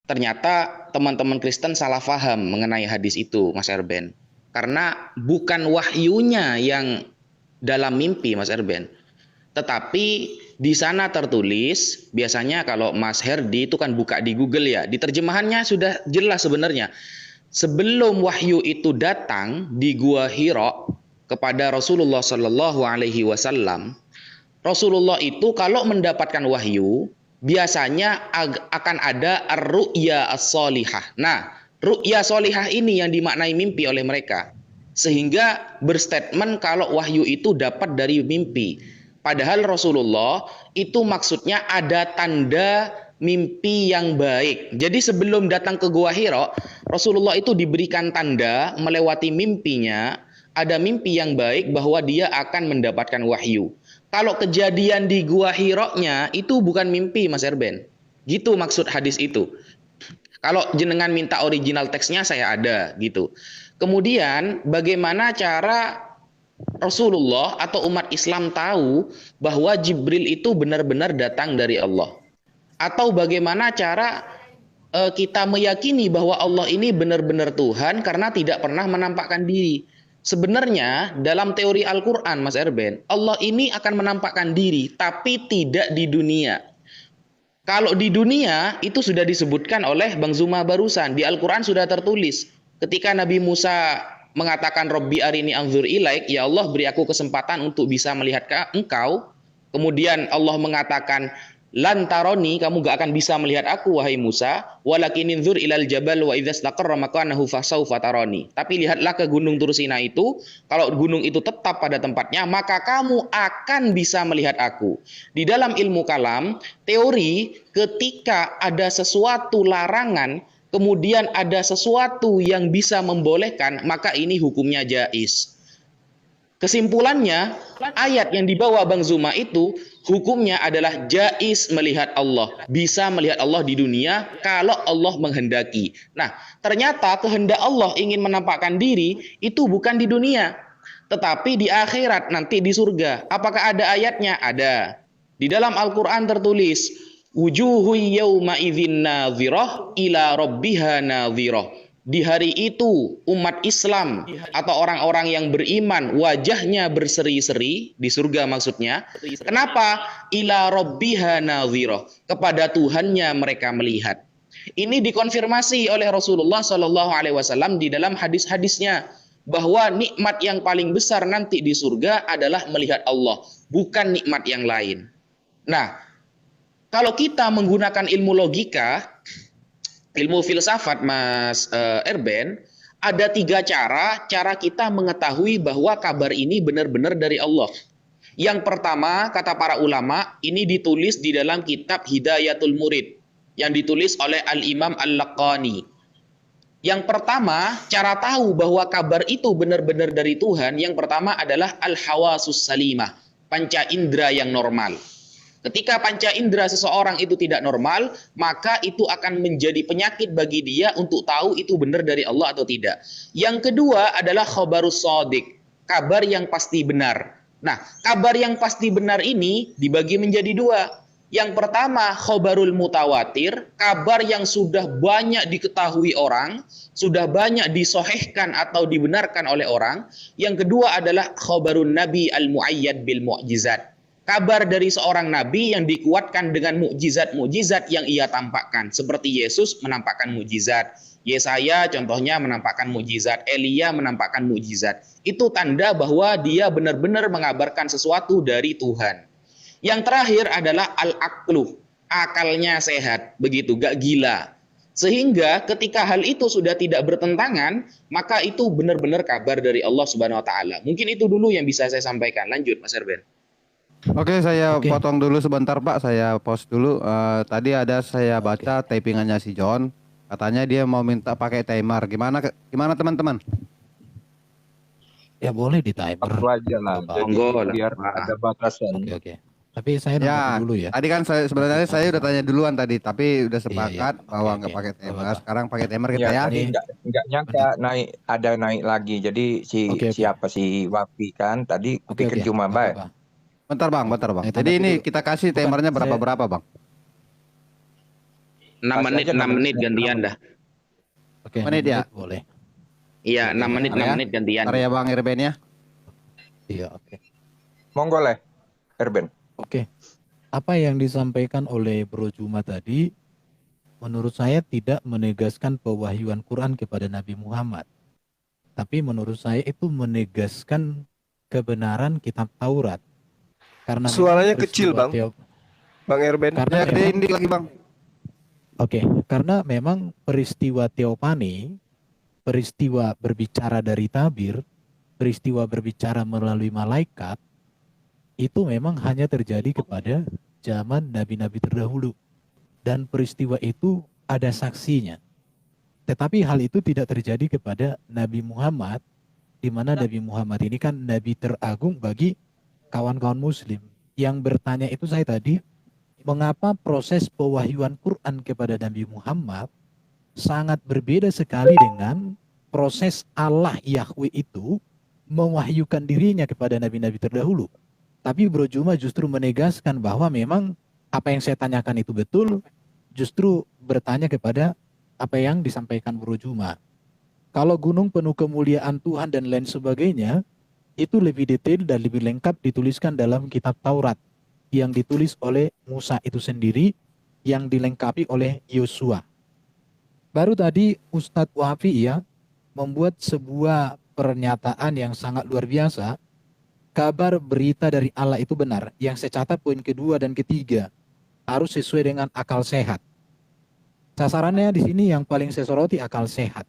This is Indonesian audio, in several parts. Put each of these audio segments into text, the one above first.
Ternyata teman-teman Kristen salah paham mengenai hadis itu, Mas Erben. Karena bukan wahyunya yang dalam mimpi, Mas Erben. Tetapi di sana tertulis, biasanya kalau Mas Herdi itu kan buka di Google ya, di terjemahannya sudah jelas sebenarnya. Sebelum wahyu itu datang di Gua Hira kepada Rasulullah Shallallahu Alaihi Wasallam, Rasulullah itu kalau mendapatkan wahyu biasanya akan ada ar-ru'ya as-solihah. Nah, ru'ya solihah ini yang dimaknai mimpi oleh mereka. Sehingga berstatement kalau wahyu itu dapat dari mimpi. Padahal Rasulullah itu maksudnya ada tanda mimpi yang baik. Jadi sebelum datang ke Gua Hira, Rasulullah itu diberikan tanda melewati mimpinya, ada mimpi yang baik bahwa dia akan mendapatkan wahyu. Kalau kejadian di Gua Hira-nya itu bukan mimpi, Mas Erben. Gitu maksud hadis itu. Kalau jenengan minta original teksnya saya ada gitu. Kemudian bagaimana cara Rasulullah atau umat Islam tahu bahwa Jibril itu benar-benar datang dari Allah? Atau bagaimana cara kita meyakini bahwa Allah ini benar-benar Tuhan karena tidak pernah menampakkan diri? Sebenarnya dalam teori Al-Quran, Mas Erben, Allah ini akan menampakkan diri, tapi tidak di dunia. Kalau di dunia, itu sudah disebutkan oleh Bang Zuma barusan. Di Al-Quran sudah tertulis. Ketika Nabi Musa mengatakan, Robbi arini anzur ilaik, ya Allah beri aku kesempatan untuk bisa melihat engkau. Kemudian Allah mengatakan, lantaroni, kamu gak akan bisa melihat aku wahai Musa, walakin inzur ilal jabal wa idza istaqarra makanahu fasawfa tarani. Tapi lihatlah ke gunung Tursina itu, kalau gunung itu tetap pada tempatnya, maka kamu akan bisa melihat aku. Di dalam ilmu kalam, teori ketika ada sesuatu larangan, kemudian ada sesuatu yang bisa membolehkan, maka ini hukumnya jaiz. Kesimpulannya, ayat yang dibawa Bang Zuma itu hukumnya adalah jaiz melihat Allah. Bisa melihat Allah di dunia kalau Allah menghendaki. Nah, ternyata kehendak Allah ingin menampakkan diri itu bukan di dunia, tetapi di akhirat, nanti di surga. Apakah ada ayatnya? Ada. Di dalam Al-Quran tertulis, wujuhu yawma idzin nadhirah ila rabbiha nadhirah. Di hari itu umat Islam atau orang-orang yang beriman wajahnya berseri-seri di surga maksudnya. Kenapa? Ila rabbiha nadhirah. Kepada Tuhannya mereka melihat. Ini dikonfirmasi oleh Rasulullah Shallallahu Alaihi Wasallam di dalam hadis-hadisnya bahwa nikmat yang paling besar nanti di surga adalah melihat Allah, bukan nikmat yang lain. Nah, kalau kita menggunakan ilmu logika, ilmu filsafat, Mas Erben, ada 3 cara kita mengetahui bahwa kabar ini benar-benar dari Allah. Yang pertama, kata para ulama, ini ditulis di dalam kitab Hidayatul Murid yang ditulis oleh Al-Imam Al-Laqani. Yang pertama, cara tahu bahwa kabar itu benar-benar dari Tuhan, yang pertama adalah al-hawasus salimah, panca indera yang normal. Ketika panca indera seseorang itu tidak normal, maka itu akan menjadi penyakit bagi dia untuk tahu itu benar dari Allah atau tidak. Yang kedua adalah khabarus shadiq, kabar yang pasti benar. Nah, kabar yang pasti benar ini dibagi menjadi 2. Yang pertama, khabarul mutawatir, kabar yang sudah banyak diketahui orang, sudah banyak disohihkan atau dibenarkan oleh orang. Yang kedua adalah khabarun nabi al-mu'ayyad bil mu'jizat, kabar dari seorang nabi yang dikuatkan dengan mukjizat-mukjizat yang ia tampakkan. Seperti Yesus menampakkan mukjizat, Yesaya contohnya menampakkan mukjizat, Elia menampakkan mukjizat. Itu tanda bahwa dia benar-benar mengabarkan sesuatu dari Tuhan. Yang terakhir adalah al-aqlu, akalnya sehat, begitu, gak gila. Sehingga ketika hal itu sudah tidak bertentangan, maka itu benar-benar kabar dari Allah Subhanahu wa taala. Mungkin itu dulu yang bisa saya sampaikan. Lanjut, Mas Erben. Oke, saya potong dulu sebentar Pak, saya pause dulu. Tadi ada saya baca typingannya si John, katanya dia mau minta pakai timer. Gimana teman-teman? Ya boleh di timer. Aku aja lah, jadi biar ada batasan. Oke. Tapi saya dulu ya. Tadi kan sebenarnya saya udah tanya duluan tadi, tapi udah sepakat bahwa nggak pakai timer. Sekarang pakai timer kita ya. Tadi nggak nyangka naik lagi. Jadi siapa si Wapi kan tadi bikin cuma baik. Bentar bang. Jadi ini kita kasih timernya berapa Bang? 6 Kasih menit, aja 6 menit gantian dah. Oke, Menit 6 ya? menit boleh. Iya, 6 menit, 6 menit gantian. Ntar ya Bang Irben ya. Iya, oke. Monggo leh, Erben. Oke. Apa yang disampaikan oleh Bro Juma tadi, menurut saya tidak menegaskan pewahyuan Quran kepada Nabi Muhammad. Tapi menurut saya itu menegaskan kebenaran kitab Taurat. Karena Suaranya kecil, Bang. Bang Erben. Karena Ya gedein dikit lagi Bang. Oke, karena memang peristiwa Teopani, peristiwa berbicara dari tabir, peristiwa berbicara melalui malaikat, itu memang hanya terjadi kepada zaman nabi-nabi terdahulu. Dan peristiwa itu ada saksinya. Tetapi hal itu tidak terjadi kepada Nabi Muhammad, di mana Nabi Muhammad ini kan nabi teragung bagi kawan-kawan muslim. Yang bertanya itu saya tadi, mengapa proses pewahyuan Quran kepada Nabi Muhammad sangat berbeda sekali dengan proses Allah Yahweh itu mewahyukan dirinya kepada nabi-nabi terdahulu. Tapi Bro Juma justru menegaskan bahwa memang apa yang saya tanyakan itu betul, justru bertanya kepada apa yang disampaikan Bro Juma. Kalau gunung penuh kemuliaan Tuhan dan lain sebagainya, itu lebih detail dan lebih lengkap dituliskan dalam kitab Taurat yang ditulis oleh Musa itu sendiri, yang dilengkapi oleh Yosua. Baru tadi Ustadz Wafi ya membuat sebuah pernyataan yang sangat luar biasa. Kabar berita dari Allah itu benar. Yang saya catat poin kedua dan ketiga harus sesuai dengan akal sehat. Sasarannya di sini yang paling saya soroti akal sehat.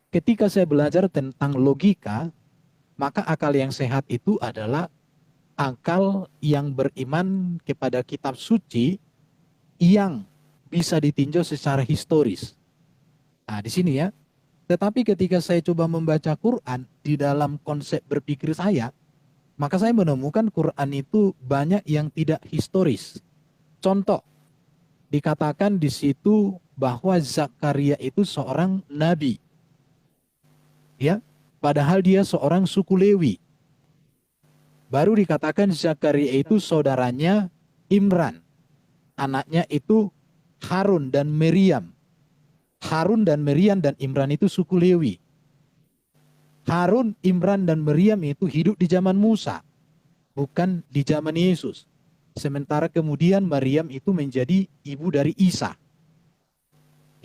Ketika saya belajar tentang logika, maka akal yang sehat itu adalah akal yang beriman kepada kitab suci yang bisa ditinjau secara historis. Nah, di sini ya. Tetapi ketika saya coba membaca Quran di dalam konsep berpikir saya, maka saya menemukan Quran itu banyak yang tidak historis. Contoh, dikatakan di situ bahwa Zakaria itu seorang nabi. Ya, padahal dia seorang suku Lewi. Baru dikatakan Zakaria itu saudaranya Imran. Anaknya itu Harun dan Meriam. Harun dan Meriam dan Imran itu suku Lewi. Harun, Imran dan Meriam itu hidup di zaman Musa, bukan di zaman Yesus. Sementara kemudian Maryam itu menjadi ibu dari Isa.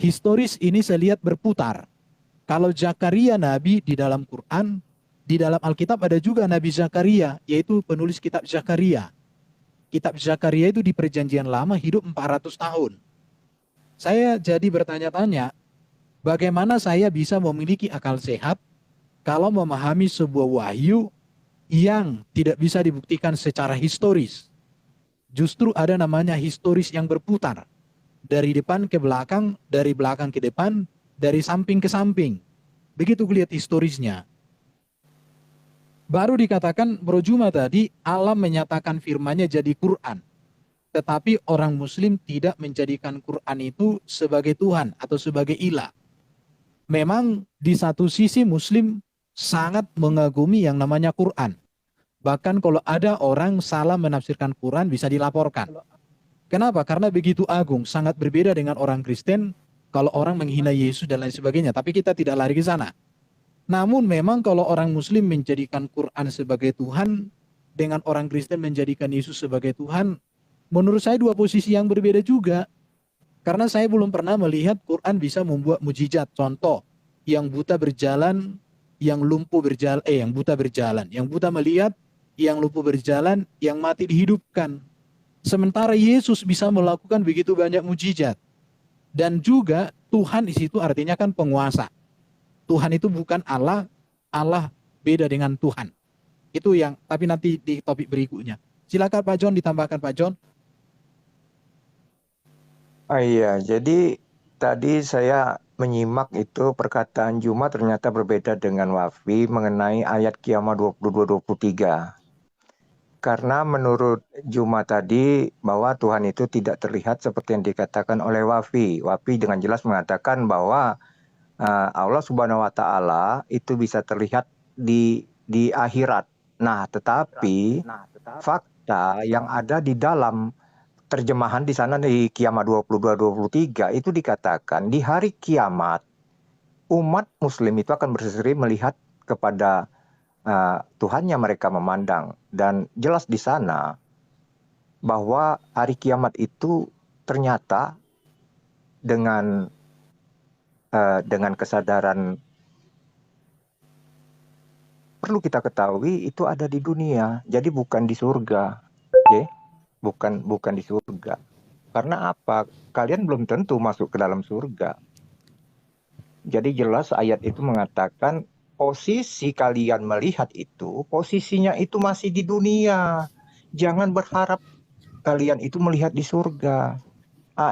Historis ini saya lihat berputar. Kalau Zakaria nabi di dalam Quran, di dalam Alkitab ada juga Nabi Zakaria, yaitu penulis kitab Zakaria. Kitab Zakaria itu di perjanjian lama hidup 400 tahun. Saya jadi bertanya-tanya, bagaimana saya bisa memiliki akal sehat kalau memahami sebuah wahyu yang tidak bisa dibuktikan secara historis. Justru ada namanya historis yang berputar. Dari depan ke belakang, dari belakang ke depan, dari samping ke samping. Begitu kulihat historisnya. Baru dikatakan Bro Juma tadi, Allah menyatakan firman-Nya jadi Quran. Tetapi orang muslim tidak menjadikan Quran itu sebagai Tuhan atau sebagai ilah. Memang di satu sisi muslim sangat mengagumi yang namanya Quran. Bahkan kalau ada orang salah menafsirkan Quran bisa dilaporkan. Kenapa? Karena begitu agung, sangat berbeda dengan orang Kristen kalau orang menghina Yesus dan lain sebagainya. Tapi kita tidak lari ke sana. Namun memang kalau orang muslim menjadikan Quran sebagai Tuhan, dengan orang Kristen menjadikan Yesus sebagai Tuhan, menurut saya dua posisi yang berbeda juga. Karena saya belum pernah melihat Quran bisa membuat mujizat. Contoh, yang buta berjalan, yang lumpuh berjalan, yang buta berjalan, yang buta melihat, yang lumpuh berjalan, yang mati dihidupkan. Sementara Yesus bisa melakukan begitu banyak mujizat. Dan juga Tuhan di situ artinya kan penguasa. Tuhan itu bukan Allah, Allah beda dengan Tuhan. Itu yang, tapi nanti di topik berikutnya. Silakan Pak John, ditambahkan Pak John. Iya, jadi tadi saya menyimak itu perkataan Juma ternyata berbeda dengan Wafi mengenai ayat Kiamat 22-23. Karena menurut Juma tadi bahwa Tuhan itu tidak terlihat seperti yang dikatakan oleh Wafi. Wafi dengan jelas mengatakan bahwa Allah Subhanahu wa Ta'ala itu bisa terlihat di akhirat. Nah, tetapi fakta yang ada di dalam terjemahan di sana di Kiamat 22-23 itu dikatakan di hari kiamat umat muslim itu akan berseri melihat kepada Tuhannya mereka memandang, dan jelas di sana bahwa hari kiamat itu ternyata dengan kesadaran perlu kita ketahui itu ada di dunia, jadi bukan di surga, oke? Bukan di surga. Karena apa? Kalian belum tentu masuk ke dalam surga. Jadi jelas ayat itu mengatakan posisi kalian melihat itu, posisinya itu masih di dunia. Jangan berharap kalian itu melihat di surga.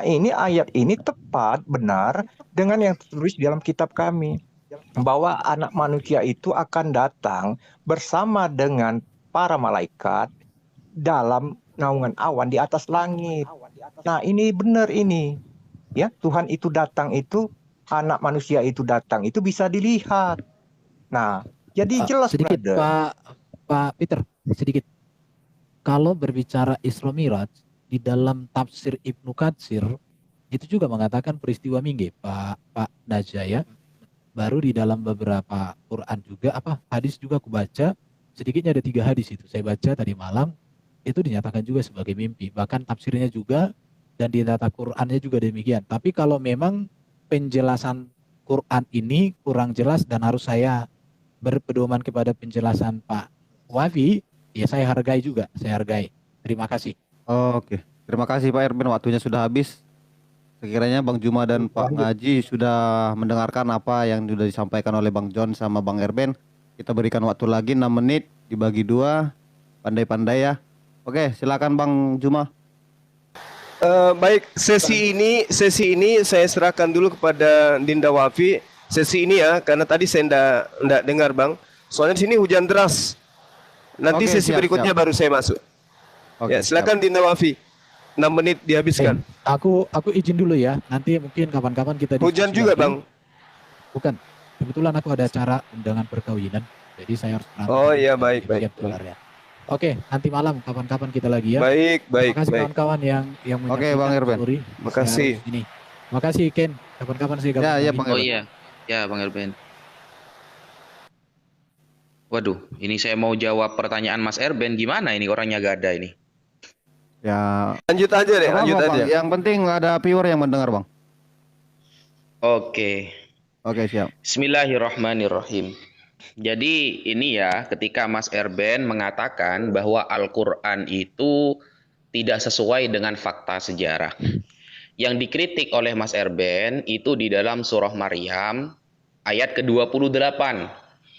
Ini ayat ini tepat, benar dengan yang tertulis di dalam kitab kami. Bahwa anak manusia itu akan datang bersama dengan para malaikat dalam naungan awan di atas langit. Nah, ini benar ini. Ya, Tuhan itu datang itu, anak manusia itu datang itu bisa dilihat. Nah, jadi jelas sedikit brother. Pak Peter, sedikit. Kalau berbicara Isra Miraj di dalam tafsir Ibnu Katsir itu juga mengatakan peristiwa minggu, Pak Najaya. Baru di dalam beberapa Quran juga hadis juga aku baca, sedikitnya ada 3 hadis itu saya baca tadi malam. Itu dinyatakan juga sebagai mimpi, bahkan tafsirnya juga dan di tata Qur'annya juga demikian. Tapi kalau memang penjelasan Quran ini kurang jelas dan harus saya berpedoman kepada penjelasan Pak Wafi, ya saya hargai juga, saya hargai. Terima kasih. Oke, terima kasih Pak Erben, waktunya sudah habis. Sekiranya Bang Juma dan Pak Ngaji sudah mendengarkan apa yang sudah disampaikan oleh Bang John sama Bang Erben. Kita berikan waktu lagi 6 menit dibagi 2, pandai-pandai ya. Oke, silakan Bang Juma. Baik, sesi ini saya serahkan dulu kepada Dinda Wafi. Sesi ini ya, karena tadi saya enggak dengar Bang. Soalnya di sini hujan deras. Nanti sesi berikutnya baru saya masuk. Ya, silakan Dinda Wafi. 6 menit dihabiskan. Aku izin dulu ya. Nanti mungkin kapan-kapan kita hujan juga lagi. Bang. Bukan. Kebetulan aku ada acara undangan perkawinan. Jadi saya harus Oh iya, baik. Oke, nanti malam kapan-kapan kita lagi ya. Baik. Terima kasih kawan-kawan yang Oke, Bang Erben. Makasih. Makasih Ken. Kapan-kapan sih kapan. Ya, Bang Erben. Oh iya. Ya, Bang Erben. Waduh, ini saya mau jawab pertanyaan Mas Erben, gimana ini orangnya gak ada ini? Ya. Lanjut aja deh, lanjut aja. Bang. Yang penting ada viewer yang mendengar, Bang. Oke, siap. Bismillahirrahmanirrahim. Jadi ini ya, ketika Mas Erben mengatakan bahwa Al-Quran itu tidak sesuai dengan fakta sejarah. Yang dikritik oleh Mas Erben itu di dalam surah Maryam ayat ke-28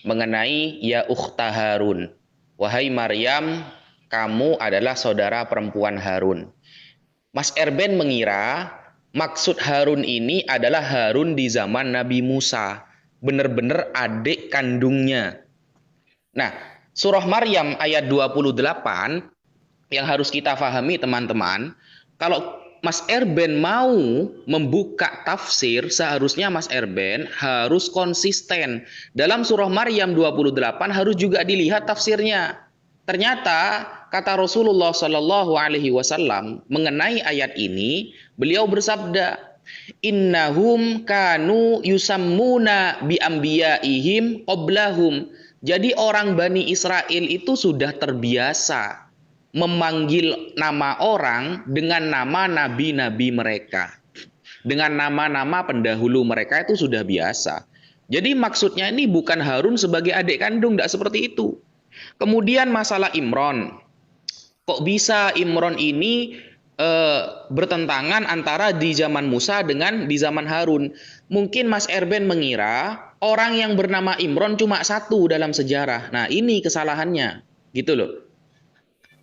mengenai ya ukhta Harun. Wahai Maryam, kamu adalah saudara perempuan Harun. Mas Erben mengira maksud Harun ini adalah Harun di zaman Nabi Musa. Benar-benar adik kandungnya. Nah, surah Maryam ayat 28 yang harus kita pahami teman-teman, kalau Mas Erben mau membuka tafsir, seharusnya Mas Erben harus konsisten. Dalam surah Maryam 28 harus juga dilihat tafsirnya. Ternyata kata Rasulullah Shallallahu Alaihi Wasallam mengenai ayat ini, beliau bersabda, Innahum kanu yusammuna bi anbiyaihim qablahum. Jadi orang Bani Israel itu sudah terbiasa memanggil nama orang dengan nama nabi-nabi mereka. Dengan nama-nama pendahulu mereka itu sudah biasa. Jadi maksudnya ini bukan Harun sebagai adik kandung, tidak seperti itu. Kemudian masalah Imron. Kok bisa Imron ini bertentangan antara di zaman Musa dengan di zaman Harun? Mungkin Mas Erben mengira orang yang bernama Imron cuma satu dalam sejarah. Nah, ini kesalahannya, gitu loh.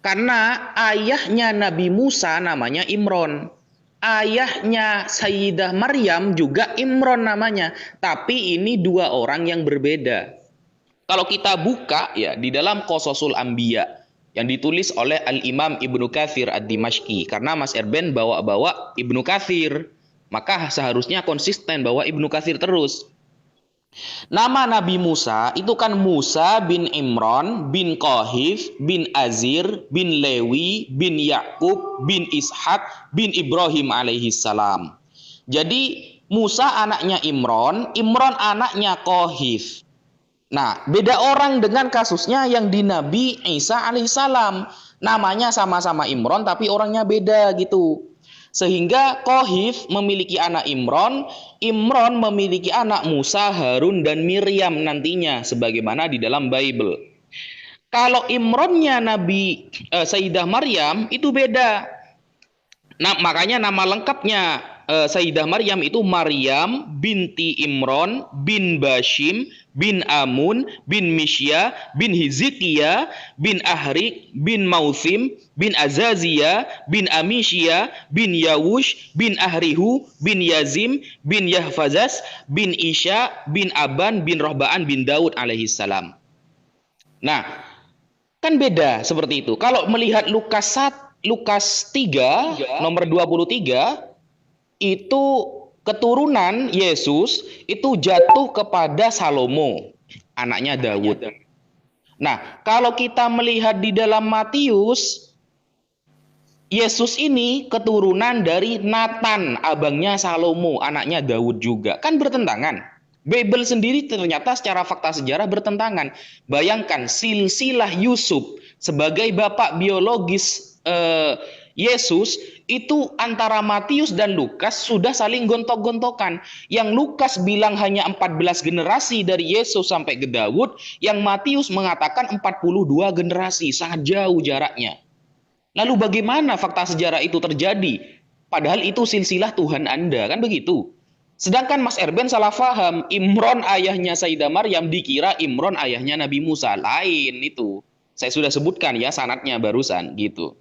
Karena ayahnya Nabi Musa namanya Imron. Ayahnya Sayyidah Maryam juga Imron namanya. Tapi ini dua orang yang berbeda. Kalau kita buka ya di dalam Qososul Anbiya yang ditulis oleh Al-Imam Ibnu Katsir Ad-Dimashqi. Karena Mas Erben bawa-bawa Ibnu Katsir, maka seharusnya konsisten bawa Ibnu Katsir terus. Nama Nabi Musa itu kan Musa bin Imran bin Qahif bin Azir bin Lewi bin Yakub bin Ishak bin Ibrahim alaihi salam. Jadi Musa anaknya Imran, Imran anaknya Qahif. Nah, beda orang dengan kasusnya yang di Nabi Isa alaihissalam. Namanya sama-sama Imran tapi orangnya beda gitu. Sehingga Qahif memiliki anak Imran, Imran memiliki anak Musa, Harun, dan Miriam nantinya sebagaimana di dalam Bible. Kalau Imronnya Nabi Sayyidah Maryam itu beda. Nah, makanya nama lengkapnya Sayyidah Maryam itu Maryam binti Imran bin Bashim bin Amun bin Misya bin Hizikia bin Ahrik bin Mausim bin Azazia bin Amisya bin Yawush bin Ahrihu bin Yazim bin Yahfazas bin Isya bin Aban bin Rohbaan bin Daud alaihissalam. Nah, kan beda seperti itu. Kalau melihat Lukas 3 nomor 23 itu keturunan Yesus itu jatuh kepada Salomo, anaknya Daud. Nah, kalau kita melihat di dalam Matius, Yesus ini keturunan dari Nathan, abangnya Salomo, anaknya Daud juga. Kan bertentangan. Bible sendiri ternyata secara fakta sejarah bertentangan. Bayangkan silsilah Yusuf sebagai bapak biologis Yesus itu antara Matius dan Lukas sudah saling gontok-gontokan. Yang Lukas bilang hanya 14 generasi dari Yesus sampai ke Daud, yang Matius mengatakan 42 generasi, sangat jauh jaraknya. Lalu bagaimana fakta sejarah itu terjadi? Padahal itu silsilah Tuhan Anda, kan begitu. Sedangkan Mas Erben salah paham, Imron ayahnya Sayyidah Maryam dikira Imron ayahnya Nabi Musa. Lain itu. Saya sudah sebutkan ya sanadnya barusan gitu.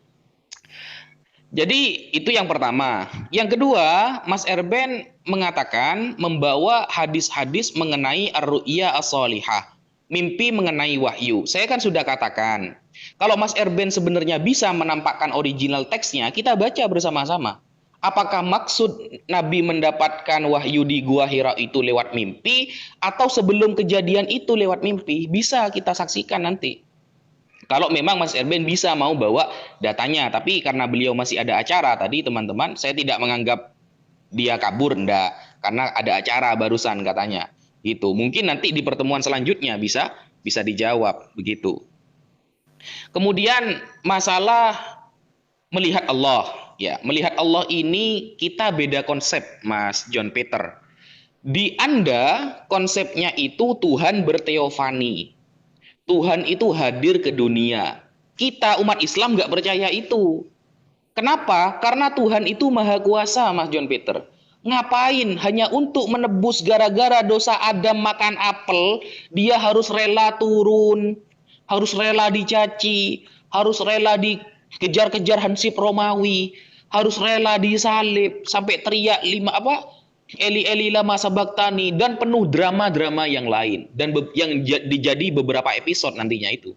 Jadi itu yang pertama. Yang kedua, Mas Erben mengatakan membawa hadis-hadis mengenai ar-ru'ya as-salihah, mimpi mengenai wahyu. Saya kan sudah katakan, kalau Mas Erben sebenarnya bisa menampakkan original teksnya, kita baca bersama-sama. Apakah maksud Nabi mendapatkan wahyu di Gua Hira itu lewat mimpi, atau sebelum kejadian itu lewat mimpi? Bisa kita saksikan nanti. Kalau memang Mas Erben bisa mau bawa datanya, tapi karena beliau masih ada acara tadi teman-teman, saya tidak menganggap dia kabur, enggak, karena ada acara barusan katanya. Gitu. Mungkin nanti di pertemuan selanjutnya bisa dijawab begitu. Kemudian masalah melihat Allah, ya, melihat Allah ini kita beda konsep, Mas John Peter. Di Anda konsepnya itu Tuhan berteofani. Tuhan itu hadir ke dunia. Kita umat Islam nggak percaya itu. Kenapa? Karena Tuhan itu maha kuasa, Mas John Peter. Ngapain? Hanya untuk menebus gara-gara dosa Adam makan apel, dia harus rela turun, harus rela dicaci, harus rela dikejar-kejar Hansip Romawi, harus rela disalib, sampai teriak Eli Eli lama sabaktani, dan penuh drama-drama yang lain dan yang dijadi beberapa episode nantinya itu.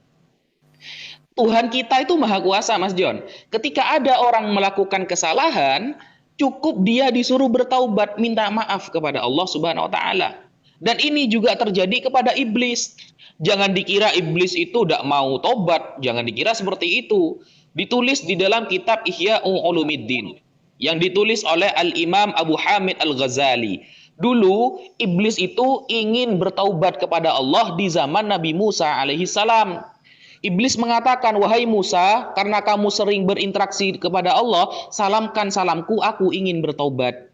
Tuhan kita itu maha kuasa, Mas John. Ketika ada orang melakukan kesalahan, cukup dia disuruh bertaubat, minta maaf kepada Allah Subhanahu wa taala. Dan ini juga terjadi kepada iblis. Jangan dikira iblis itu tidak mau tobat, jangan dikira seperti itu. Ditulis di dalam kitab Ihya Ulumuddin yang ditulis oleh Al-Imam Abu Hamid Al-Ghazali. Dulu iblis itu ingin bertaubat kepada Allah di zaman Nabi Musa alaihissalam. Iblis mengatakan, wahai Musa, karena kamu sering berinteraksi kepada Allah, salamkan salamku, aku ingin bertaubat.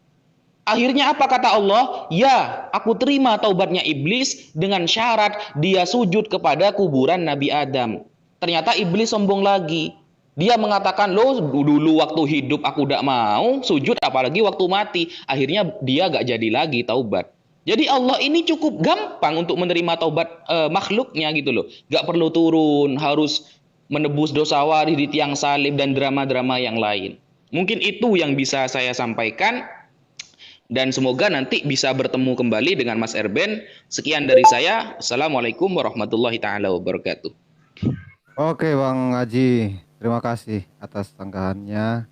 Akhirnya apa kata Allah? Ya, aku terima taubatnya iblis dengan syarat dia sujud kepada kuburan Nabi Adam. Ternyata iblis sombong lagi. Dia mengatakan, loh dulu waktu hidup aku tidak mau sujud, apalagi waktu mati. Akhirnya dia gak jadi lagi taubat. Jadi Allah ini cukup gampang untuk menerima taubat makhluknya gitu loh. Gak perlu turun, harus menebus dosa waris di tiang salib dan drama-drama yang lain. Mungkin itu yang bisa saya sampaikan. Dan semoga nanti bisa bertemu kembali dengan Mas Erben. Sekian dari saya. Assalamualaikum warahmatullahi taala wabarakatuh. Oke Bang Haji, terima kasih atas tanggapannya.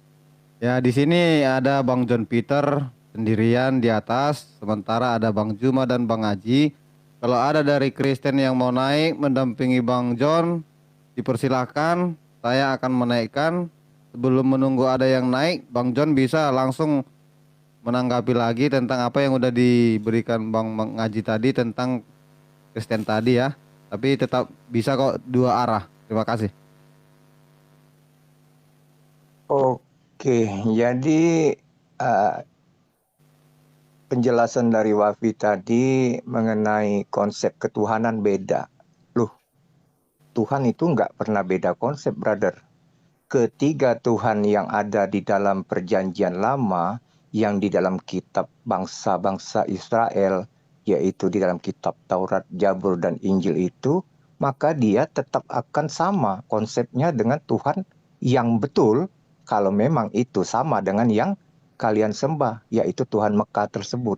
Ya di sini ada Bang John Peter sendirian di atas, sementara ada Bang Juma dan Bang Haji Kalau ada dari Kristen yang mau naik mendampingi Bang John, dipersilahkan. Saya akan menaikkan. Sebelum menunggu ada yang naik, Bang John bisa langsung menanggapi lagi tentang apa yang udah diberikan Bang Ngaji tadi tentang Kristen tadi ya. Tapi tetap bisa kok dua arah. Terima kasih. Oke, jadi eh, penjelasan dari Wafi tadi mengenai konsep ketuhanan beda. Loh, Tuhan itu nggak pernah beda konsep, brother. Ketiga Tuhan yang ada di dalam perjanjian lama, yang di dalam kitab bangsa-bangsa Israel, yaitu di dalam kitab Taurat, Jabur, dan Injil itu, maka dia tetap akan sama konsepnya dengan Tuhan yang betul, kalau memang itu sama dengan yang kalian sembah, yaitu Tuhan Mekah tersebut.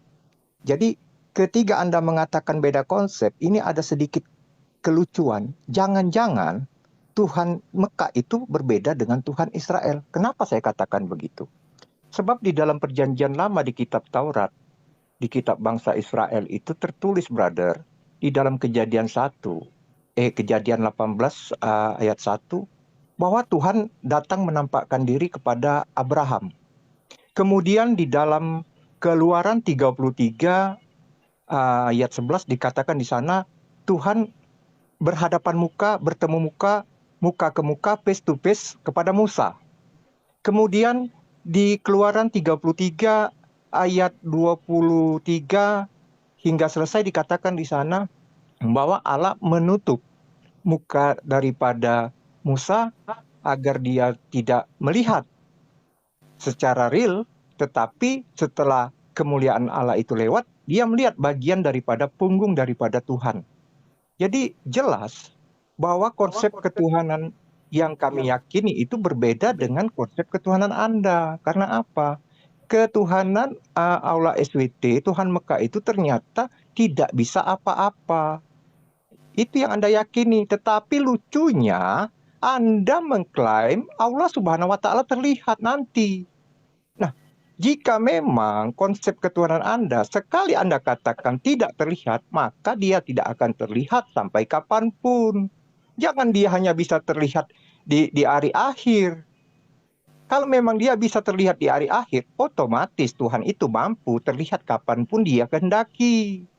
Jadi ketika Anda mengatakan beda konsep, ini ada sedikit kelucuan. Jangan-jangan Tuhan Mekah itu berbeda dengan Tuhan Israel. Kenapa saya katakan begitu? Sebab di dalam perjanjian lama di kitab Taurat, di kitab bangsa Israel itu tertulis, brother, di dalam kejadian 18 ayat 1, bahwa Tuhan datang menampakkan diri kepada Abraham. Kemudian di dalam Keluaran 33 ayat 11 dikatakan di sana Tuhan berhadapan muka, bertemu muka, muka ke muka, face to face kepada Musa. Kemudian di Keluaran 33 ayat 23 hingga selesai dikatakan di sana bahwa Allah menutup muka daripada Musa agar dia tidak melihat secara real, tetapi setelah kemuliaan Allah itu lewat, dia melihat bagian daripada punggung daripada Tuhan. Jadi jelas bahwa konsep ketuhanan yang kami yakini itu berbeda dengan konsep ketuhanan Anda. Karena apa? Ketuhanan Allah SWT, Tuhan Mekah itu ternyata tidak bisa apa-apa. Itu yang Anda yakini. Tetapi lucunya, Anda mengklaim Allah Subhanahu wa Ta'ala terlihat nanti. Nah, jika memang konsep ketuhanan Anda sekali Anda katakan tidak terlihat, maka dia tidak akan terlihat sampai kapanpun. Jangan dia hanya bisa terlihat di hari akhir. Kalau memang dia bisa terlihat di hari akhir, otomatis Tuhan itu mampu terlihat kapanpun dia kehendaki.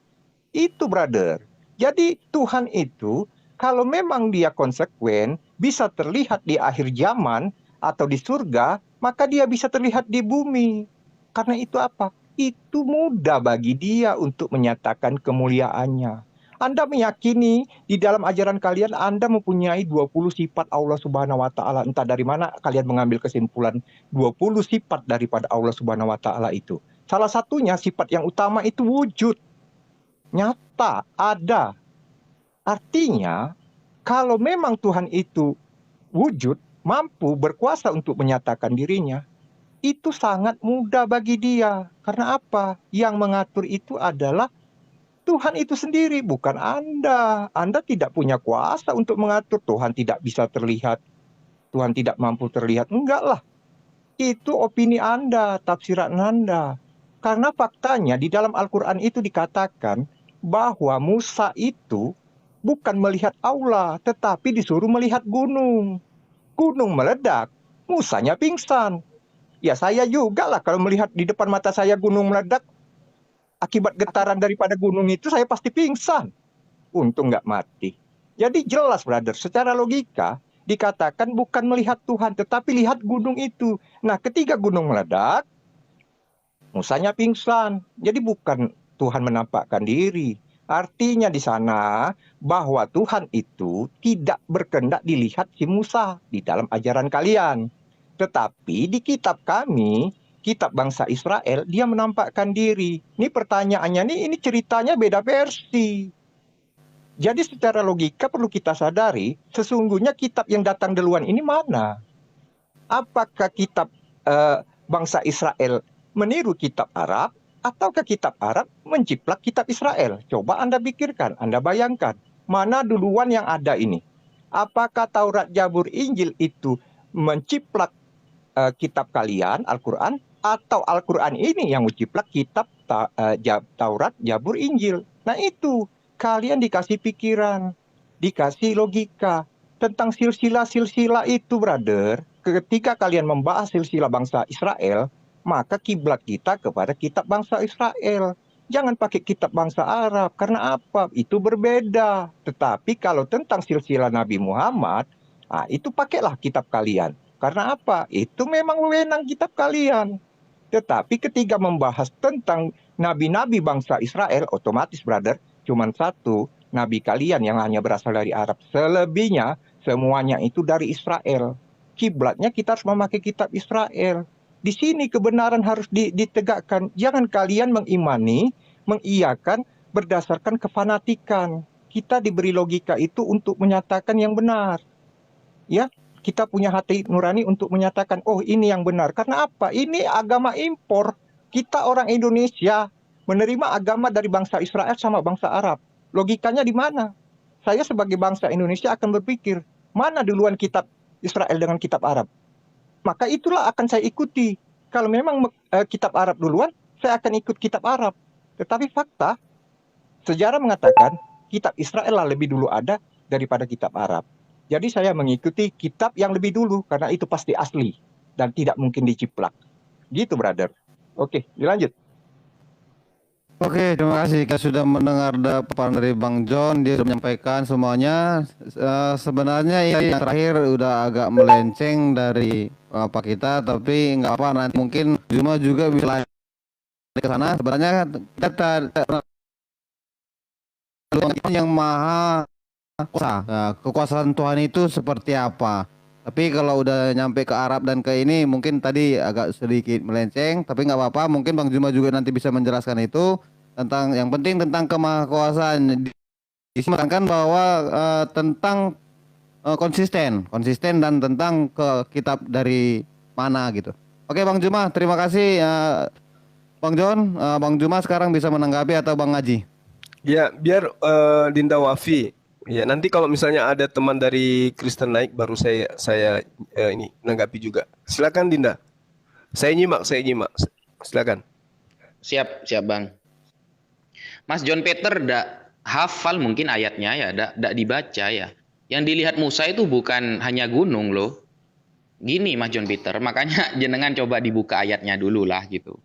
Itu, brother. Jadi Tuhan itu kalau memang dia konsekuen, bisa terlihat di akhir zaman atau di surga, maka dia bisa terlihat di bumi. Karena itu apa? Itu mudah bagi dia untuk menyatakan kemuliaannya. Anda meyakini di dalam ajaran kalian Anda mempunyai 20 sifat Allah Subhanahu wa Ta'ala. Entah dari mana kalian mengambil kesimpulan 20 sifat daripada Allah Subhanahu wa Ta'ala itu. Salah satunya sifat yang utama itu wujud. Nyata, ada. Artinya, kalau memang Tuhan itu wujud, mampu, berkuasa untuk menyatakan dirinya, itu sangat mudah bagi dia. Karena apa? Yang mengatur itu adalah Tuhan itu sendiri, bukan Anda. Anda tidak punya kuasa untuk mengatur. Tuhan tidak bisa terlihat. Tuhan tidak mampu terlihat. Enggak lah. Itu opini Anda, tafsiran Anda. Karena faktanya di dalam Al-Quran itu dikatakan bahwa Musa itu bukan melihat Allah, tetapi disuruh melihat gunung. Gunung meledak, Musanya pingsan. Ya saya juga lah kalau melihat di depan mata saya gunung meledak, akibat getaran daripada gunung itu saya pasti pingsan. Untung nggak mati. Jadi jelas, brother, secara logika dikatakan bukan melihat Tuhan, tetapi lihat gunung itu. Nah, ketika gunung meledak, Musanya pingsan. Jadi bukan Tuhan menampakkan diri. Artinya di sana bahwa Tuhan itu tidak berkehendak dilihat si Musa di dalam ajaran kalian. Tetapi di kitab kami, kitab bangsa Israel, dia menampakkan diri. Ini pertanyaannya nih, ini ceritanya beda versi. Jadi secara logika perlu kita sadari, sesungguhnya kitab yang datang duluan ini mana? Apakah kitab bangsa Israel meniru kitab Arab, ataukah kitab Arab menciplak kitab Israel? Coba Anda pikirkan, Anda bayangkan, mana duluan yang ada ini? Apakah Taurat, Jabur, Injil itu menciplak kitab kalian, Al-Quran, atau Al-Quran ini yang menciplak kitab Taurat, Jabur, Injil? Nah itu, kalian dikasih pikiran, dikasih logika tentang silsilah-silsilah itu, brother. Ketika kalian membahas silsilah bangsa Israel, maka kiblat kita kepada kitab bangsa Israel. Jangan pakai kitab bangsa Arab. Karena apa? Itu berbeda. Tetapi kalau tentang silsilah Nabi Muhammad, itu pakailah kitab kalian. Karena apa? Itu memang wewenang kitab kalian. Tetapi ketika membahas tentang nabi-nabi bangsa Israel, otomatis, brother, cuma satu nabi kalian yang hanya berasal dari Arab. Selebihnya, semuanya itu dari Israel. Kiblatnya kita harus memakai kitab Israel. Di sini kebenaran harus ditegakkan. Jangan kalian mengimani, mengiyakan berdasarkan kefanatikan. Kita diberi logika itu untuk menyatakan yang benar. Ya, kita punya hati nurani untuk menyatakan, oh ini yang benar. Karena apa? Ini agama impor. Kita orang Indonesia menerima agama dari bangsa Israel sama bangsa Arab. Logikanya di mana? Saya sebagai bangsa Indonesia akan berpikir, mana duluan kitab Israel dengan kitab Arab? Maka itulah akan saya ikuti. Kalau memang kitab Arab duluan, saya akan ikut kitab Arab. Tetapi fakta, sejarah mengatakan kitab Israel lah lebih dulu ada daripada kitab Arab. Jadi saya mengikuti kitab yang lebih dulu, karena itu pasti asli dan tidak mungkin diciplak. Gitu, brother. Oke, dilanjut. Oke, terima kasih. Kita sudah mendengar paparan dari Bang John, dia sudah menyampaikan semuanya. Sebenarnya yang terakhir udah agak melenceng dari apa kita, tapi nggak apa, nanti mungkin Juma juga bisa lari ke sana. Sebenarnya kita yang maha kuasa. Nah, kekuasaan Tuhan itu seperti apa? Tapi kalau udah nyampe ke Arab dan ke ini mungkin tadi agak sedikit melenceng, tapi nggak apa-apa. Mungkin Bang Juma juga nanti bisa menjelaskan itu tentang yang penting tentang kemahakuasaan. Disebutkan bahwa tentang konsisten dan tentang ke kitab dari mana gitu. Oke Bang Juma, terima kasih Bang John. Bang Juma sekarang bisa menanggapi atau Bang Haji? Ya, biar Dinda Wafi. Ya, nanti kalau misalnya ada teman dari Kristen naik, baru saya ini menanggapi juga. Silakan Dinda. Saya nyimak. Silakan. Siap Bang. Mas John Peter ndak hafal mungkin ayatnya ya, ndak dibaca ya. Yang dilihat Musa itu bukan hanya gunung loh. Gini Mas John Peter, makanya jenengan coba dibuka ayatnya dulu lah gitu.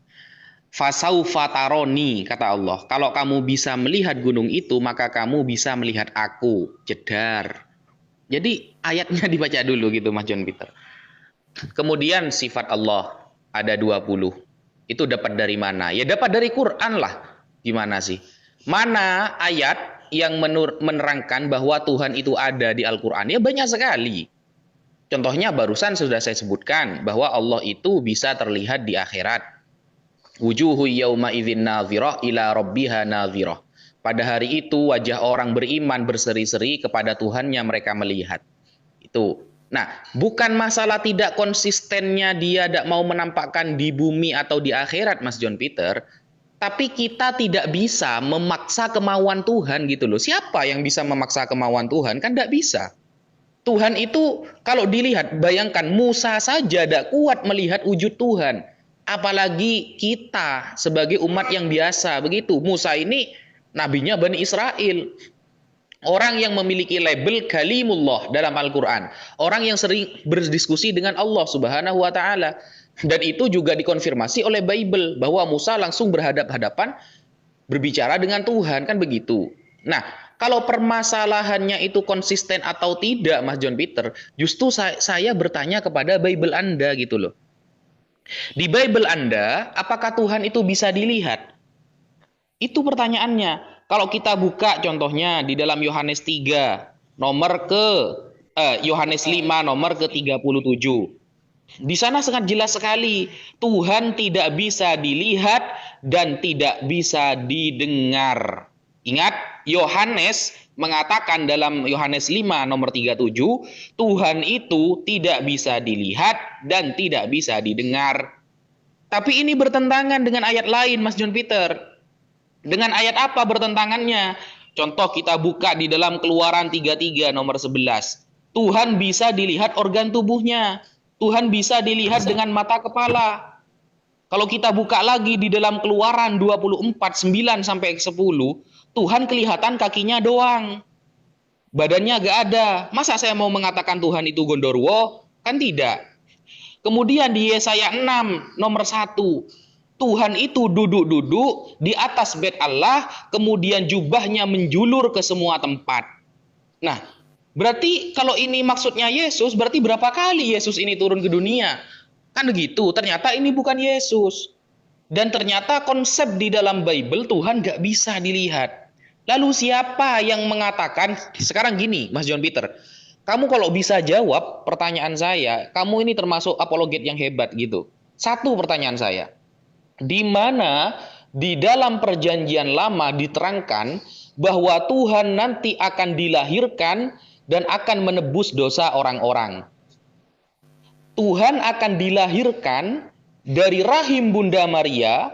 Fasaufa taroni, kata Allah, kalau kamu bisa melihat gunung itu, maka kamu bisa melihat aku, jedar. Jadi ayatnya dibaca dulu gitu Mas John Peter. Kemudian sifat Allah ada 20. Itu dapat dari mana? Ya dapat dari Quran lah. Gimana sih? Mana ayat yang menerangkan bahwa Tuhan itu ada di Al-Quran? Ya banyak sekali. Contohnya barusan sudah saya sebutkan bahwa Allah itu bisa terlihat di akhirat. Wujuhu yauma idzin nadhirah ila rabbiha nadhirah. Pada hari itu wajah orang beriman berseri-seri kepada Tuhannya mereka melihat. Itu. Nah, bukan masalah tidak konsistennya dia tidak mau menampakkan di bumi atau di akhirat Mas John Peter, tapi kita tidak bisa memaksa kemauan Tuhan gitu loh. Siapa yang bisa memaksa kemauan Tuhan? Kan tidak bisa. Tuhan itu kalau dilihat, bayangkan Musa saja tidak kuat melihat wujud Tuhan. Apalagi kita sebagai umat yang biasa begitu. Musa ini nabinya Bani Israel. Orang yang memiliki label kalimullah dalam Al-Quran. Orang yang sering berdiskusi dengan Allah Subhanahu wa Ta'ala. Dan itu juga dikonfirmasi oleh Bible bahwa Musa langsung berhadap-hadapan berbicara dengan Tuhan, kan begitu. Nah, kalau permasalahannya itu konsisten atau tidak Mas John Peter, justru saya bertanya kepada Bible Anda gitu loh. Di Bible Anda, apakah Tuhan itu bisa dilihat? Itu pertanyaannya. Kalau kita buka contohnya di dalam Yohanes 3, Yohanes 5 nomor ke-37. Di sana sangat jelas sekali, Tuhan tidak bisa dilihat dan tidak bisa didengar. Ingat, Yohanes mengatakan dalam Yohanes 5 nomor 37, Tuhan itu tidak bisa dilihat dan tidak bisa didengar. Tapi ini bertentangan dengan ayat lain Mas John Peter. Dengan ayat apa bertentangannya? Contoh kita buka di dalam Keluaran 33 nomor 11. Tuhan bisa dilihat organ tubuhnya. Tuhan bisa dilihat dengan mata kepala. Kalau kita buka lagi di dalam Keluaran 24, 9 sampai 10, Tuhan kelihatan kakinya doang. Badannya gak ada. Masa saya mau mengatakan Tuhan itu gondorwo? Kan tidak. Kemudian di Yesaya 6 nomor 1. Tuhan itu duduk-duduk di atas bait Allah, kemudian jubahnya menjulur ke semua tempat. Nah, berarti kalau ini maksudnya Yesus, berarti berapa kali Yesus ini turun ke dunia? Kan begitu, ternyata ini bukan Yesus. Dan ternyata konsep di dalam Bible Tuhan gak bisa dilihat. Lalu siapa yang mengatakan, sekarang gini Mas John Peter, kamu kalau bisa jawab pertanyaan saya, kamu ini termasuk apologet yang hebat gitu. Satu pertanyaan saya, di mana di dalam perjanjian lama diterangkan bahwa Tuhan nanti akan dilahirkan dan akan menebus dosa orang-orang. Tuhan akan dilahirkan dari rahim Bunda Maria,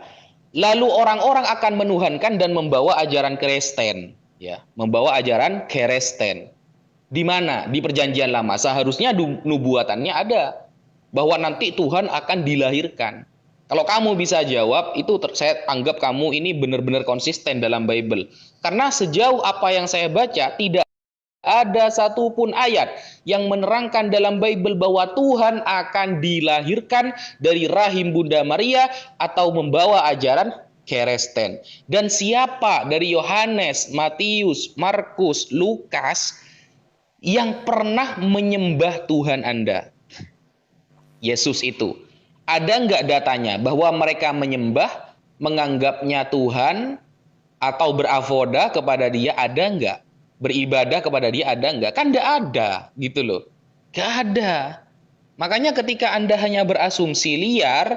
lalu orang-orang akan menuhankan dan membawa ajaran Kristen, ya, membawa ajaran Kristen. Di mana? Di perjanjian lama. Seharusnya nubuatannya ada bahwa nanti Tuhan akan dilahirkan. Kalau kamu bisa jawab, itu saya anggap kamu ini benar-benar konsisten dalam Bible. Karena sejauh apa yang saya baca, tidak ada satupun ayat yang menerangkan dalam Bible bahwa Tuhan akan dilahirkan dari rahim Bunda Maria atau membawa ajaran Kristen. Dan siapa dari Yohanes, Matius, Markus, Lukas yang pernah menyembah Tuhan Anda? Yesus itu. Ada nggak datanya bahwa mereka menyembah, menganggapnya Tuhan, atau beravoda kepada dia? Ada nggak? Beribadah kepada dia ada nggak? Kan nggak ada gitu loh. Nggak ada. Makanya ketika Anda hanya berasumsi liar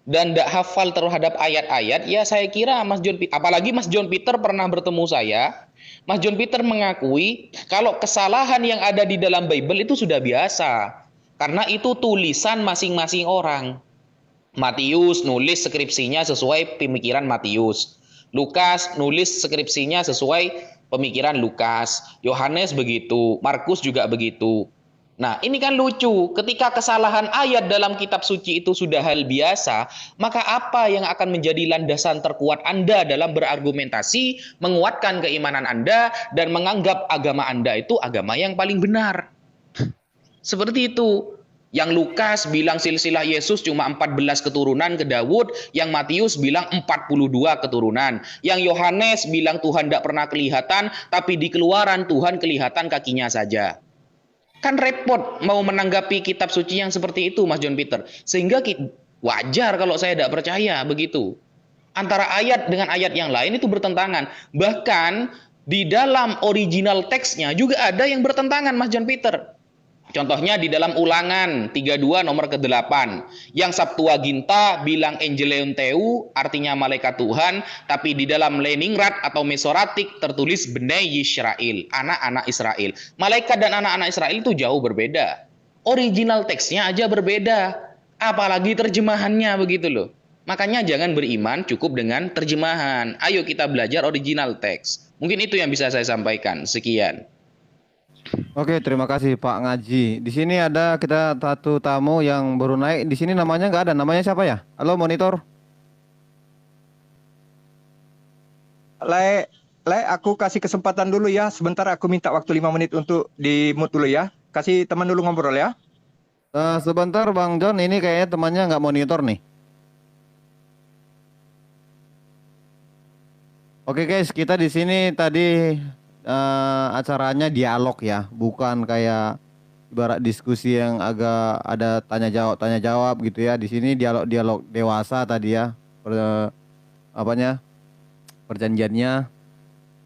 dan nggak hafal terhadap ayat-ayat, ya saya kira Mas John Peter, apalagi Mas John Peter pernah bertemu saya, Mas John Peter mengakui kalau kesalahan yang ada di dalam Bible itu sudah biasa. Karena itu tulisan masing-masing orang. Matius nulis skripsinya sesuai pemikiran Matius. Lukas nulis skripsinya sesuai pemikiran Lukas, Yohanes begitu, Markus juga begitu. Nah, ini kan lucu. Ketika kesalahan ayat dalam kitab suci itu sudah hal biasa, maka apa yang akan menjadi landasan terkuat Anda dalam berargumentasi, menguatkan keimanan Anda, dan menganggap agama Anda itu agama yang paling benar? Seperti itu. Yang Lukas bilang silsilah Yesus cuma 14 keturunan ke Daud, yang Matius bilang 42 keturunan. Yang Yohanes bilang Tuhan tidak pernah kelihatan, tapi di Keluaran Tuhan kelihatan kakinya saja. Kan repot mau menanggapi kitab suci yang seperti itu, Mas John Peter. Sehingga wajar kalau saya tidak percaya begitu. Antara ayat dengan ayat yang lain itu bertentangan. Bahkan di dalam original teksnya juga ada yang bertentangan, Mas John Peter. Contohnya di dalam Ulangan 32 nomor ke-8. Yang Septuaginta bilang Angeleon Theu, artinya malaikat Tuhan. Tapi di dalam Leningrad atau Mesoratik tertulis Bnei Yisrael, anak-anak Israel. Malaikat dan anak-anak Israel itu jauh berbeda. Original teksnya aja berbeda. Apalagi terjemahannya begitu loh. Makanya jangan beriman cukup dengan terjemahan. Ayo kita belajar original teks. Mungkin itu yang bisa saya sampaikan. Sekian. Oke, terima kasih Pak Ngaji. Di sini ada kita satu tamu yang baru naik. Di sini namanya nggak ada. Namanya siapa ya? Halo monitor. Aku kasih kesempatan dulu ya. Sebentar aku minta waktu 5 menit untuk di mute dulu ya. Kasih teman dulu ngobrol ya. Sebentar Bang John, ini kayaknya temannya nggak monitor nih. Oke guys, kita di sini tadi acaranya dialog ya, bukan kayak ibarat diskusi yang agak ada tanya jawab gitu ya. Di sini dialog dewasa tadi ya, perjanjiannya.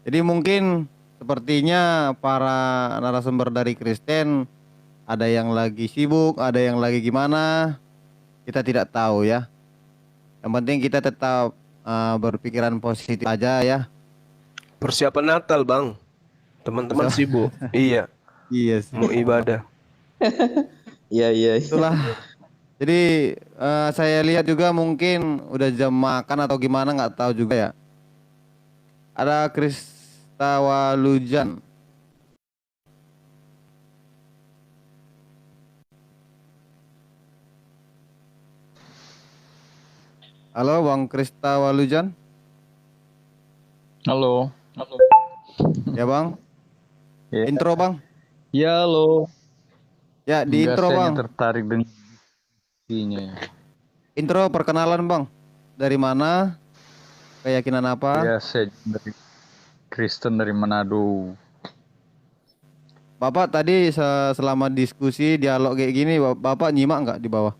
Jadi mungkin sepertinya para narasumber dari Kristen ada yang lagi sibuk, ada yang lagi gimana, kita tidak tahu ya. Yang penting kita tetap berpikiran positif aja ya. Persiapan Natal, Bang. Teman-teman sibuk. Iya. Iya sih. Mau ibadah. Iya. Itulah. Jadi saya lihat juga mungkin udah jam makan atau gimana nggak tahu juga ya. Ada Kristawalujan. Halo Bang Kristawalujan. Halo. Halo. Ya Bang, Ya, intro Bang. ya lo. Ya di Enggak, intro saya hanya Bang. tertarik dengan isinya. Intro perkenalan Bang. Dari mana? Keyakinan apa? Ya, saya dari Kristen dari Manado. Bapak tadi selama diskusi dialog kayak gini, Bapak nyimak nggak di bawah?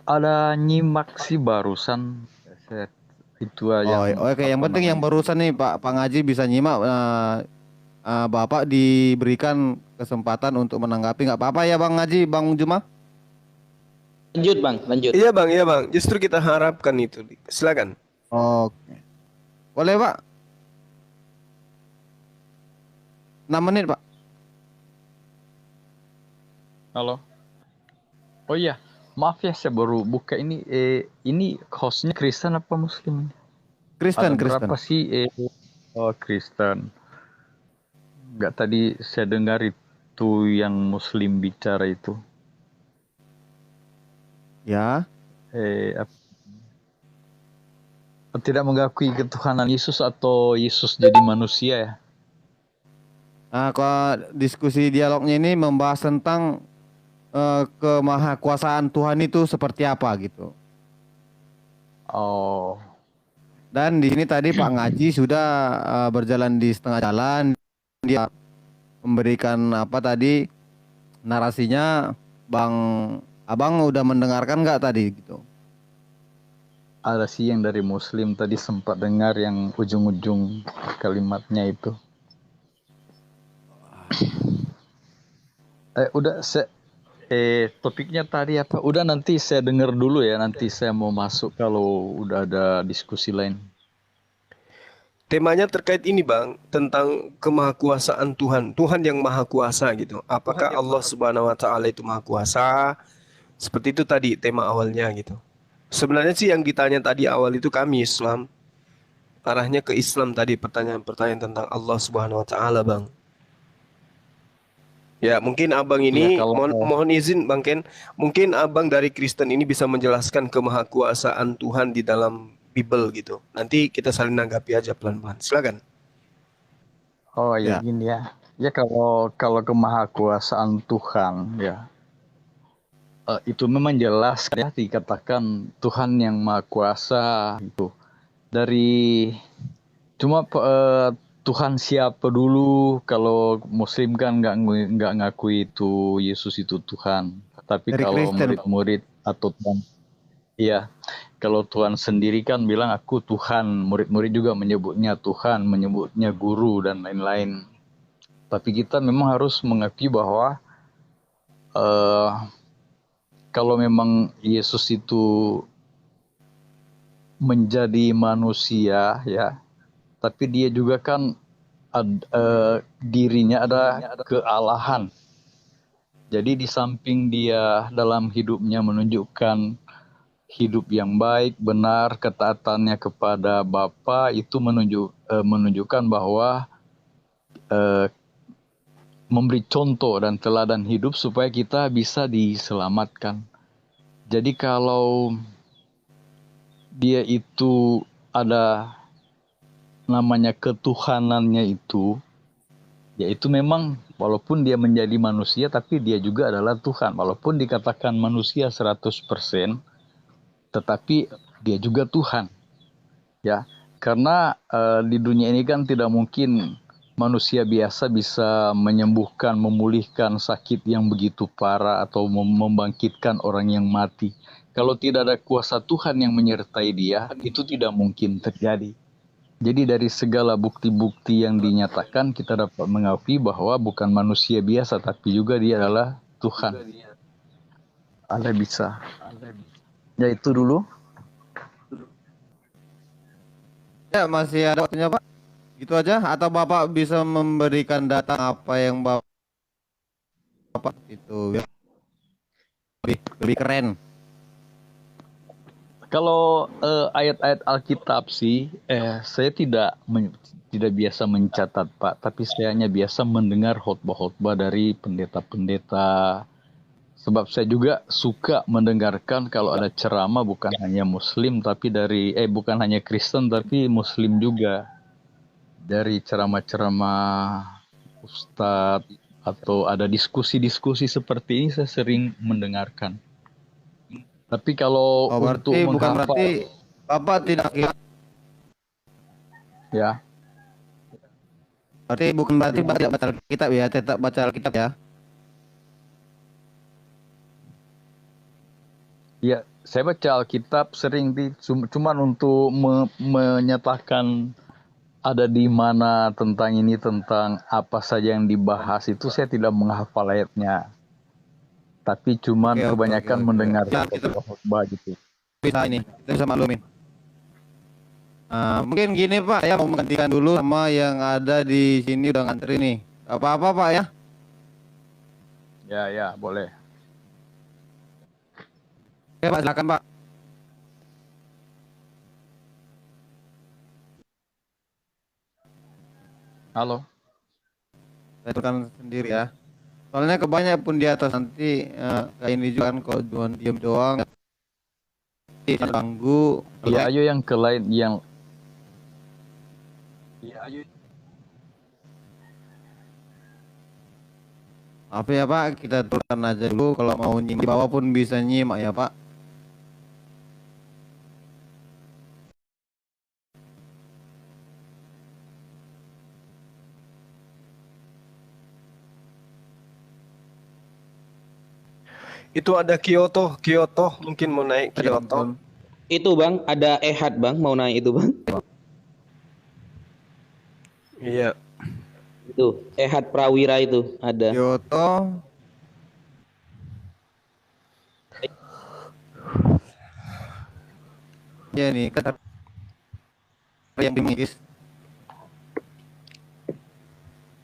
Ada nyimak sih barusan. Saya, itu Oh, yang oke. Yang apa penting yang namanya? barusan nih Pak Ngaji bisa nyimak. Bapak diberikan kesempatan untuk menanggapi, nggak apa-apa ya Bang Ngaji, Bang Juma? Lanjut Bang, lanjut. Iya bang, iya bang. Justru kita harapkan itu. Silakan. Oke. Boleh Pak? 6 menit Pak. Halo. Oh iya, maaf ya saya baru buka ini. Ini hostnya Kristen apa Muslim? Kristen, Ada Kristen. berapa sih? Oh, Kristen. Enggak, tadi saya dengar itu yang Muslim bicara itu. Ya. Tidak mengakui ketuhanan Yesus atau Yesus jadi manusia ya? Nah, kalau diskusi dialognya ini membahas tentang kemahakuasaan Tuhan itu seperti apa gitu. Oh, Dan di sini tadi Pak Ngaji sudah berjalan di setengah jalan, dia memberikan apa tadi narasinya. Abang udah mendengarkan nggak tadi gitu? ada sih yang dari Muslim tadi sempat dengar yang ujung-ujung kalimatnya itu. Topiknya tadi apa? Udah, nanti saya dengar dulu ya. Nanti saya mau masuk kalau udah ada diskusi lain. Temanya terkait ini bang, tentang kemahakuasaan Tuhan. Tuhan yang maha kuasa gitu. Apakah Allah Subhanahu Wa Taala itu maha kuasa? Seperti itu tadi tema awalnya gitu. Sebenarnya sih yang ditanya tadi awal itu kami Islam. Arahnya ke Islam tadi, pertanyaan-pertanyaan tentang Allah Subhanahu Wa Taala bang. Ya mungkin abang ini Ya, kalau mohon izin bang Ken. Mungkin abang dari Kristen ini bisa menjelaskan kemahakuasaan Tuhan di dalam Bible gitu. Nanti kita saling nanggapi aja pelan-pelan. Silakan. oh ya, Ya. gini ya. Ya, kalau kemahakuasaan Tuhan ya, itu memang jelas ya, dikatakan Tuhan yang maha kuasa itu. Dari cuma Tuhan siapa dulu? Kalau Muslim kan nggak ngakui itu Yesus itu Tuhan. Tapi Dari kalau Kristen, Pak. murid-murid atau Tuhan, iya, kalau Tuhan sendiri kan bilang aku Tuhan. Murid-murid juga menyebutnya Tuhan, menyebutnya guru dan lain-lain. Tapi kita memang harus mengakui bahwa kalau memang Yesus itu menjadi manusia ya, tapi dia juga kan dirinya ada kealahan. Jadi di samping dia dalam hidupnya menunjukkan hidup yang baik, benar, ketaatannya kepada Bapa, itu menunjukkan bahwa memberi contoh dan teladan hidup supaya kita bisa diselamatkan. Jadi kalau dia itu ada namanya ketuhanannya itu, yaitu memang walaupun dia menjadi manusia tapi dia juga adalah Tuhan. Walaupun dikatakan manusia 100%, tetapi dia juga Tuhan. Ya, karena di dunia ini kan tidak mungkin manusia biasa bisa menyembuhkan, memulihkan sakit yang begitu parah atau membangkitkan orang yang mati. Kalau tidak ada kuasa Tuhan yang menyertai dia, itu tidak mungkin terjadi. Jadi dari segala bukti-bukti yang dinyatakan, kita dapat mengakui bahwa bukan manusia biasa, tapi juga dia adalah Tuhan. Ada bisa. Ya, itu dulu. Ya, masih ada waktunya Pak. Gitu aja atau Bapak bisa memberikan data apa yang Bapak itu lebih keren. Kalau ayat-ayat Alkitab sih, saya tidak biasa mencatat Pak, tapi saya hanya biasa mendengar khotbah-khotbah dari pendeta-pendeta Sebab saya juga suka mendengarkan kalau ada ceramah bukan hanya Muslim tapi bukan hanya Kristen tapi Muslim juga. Dari ceramah-ceramah Ustadz atau ada diskusi-diskusi seperti ini saya sering mendengarkan. Tapi kalau Oh, untuk berarti bukan menghafal, berarti Bapak tidak ya, berarti bukan berarti Bapak tidak baca Alkitab ya, tetap baca Alkitab ya. ya saya baca Alkitab sering cuman untuk menyatakan ada di mana tentang apa saja yang dibahas itu saya tidak menghafal ayatnya. Tapi cuman Oke, oke, kebanyakan oke, oke. mendengar Ya, kita khotbah gitu. kita bisa maklumin. Mungkin gini Pak, ya mau menggantikan dulu sama yang ada di sini udah ngantri nih. Gak apa-apa Pak ya. Ya, boleh. Oke Pak, silakan Pak. Halo. Saya tekan sendiri ya. Soalnya kebanyakan pun di atas nanti kayak ini juga kan kalau cuma diem doang. Ganggu. Ya, ayo yang ke lain yang Apa ya Pak, kita turunkan aja dulu kalau mau nyimak di bawah pun bisa nyimak ya Pak. Itu ada Kyoto mungkin mau naik Kyoto. Itu Bang, ada Ehad Bang, mau naik itu Bang. Iya. Itu Ehad Prawira itu ada. Kyoto. Ya nih, kata yang dimikis.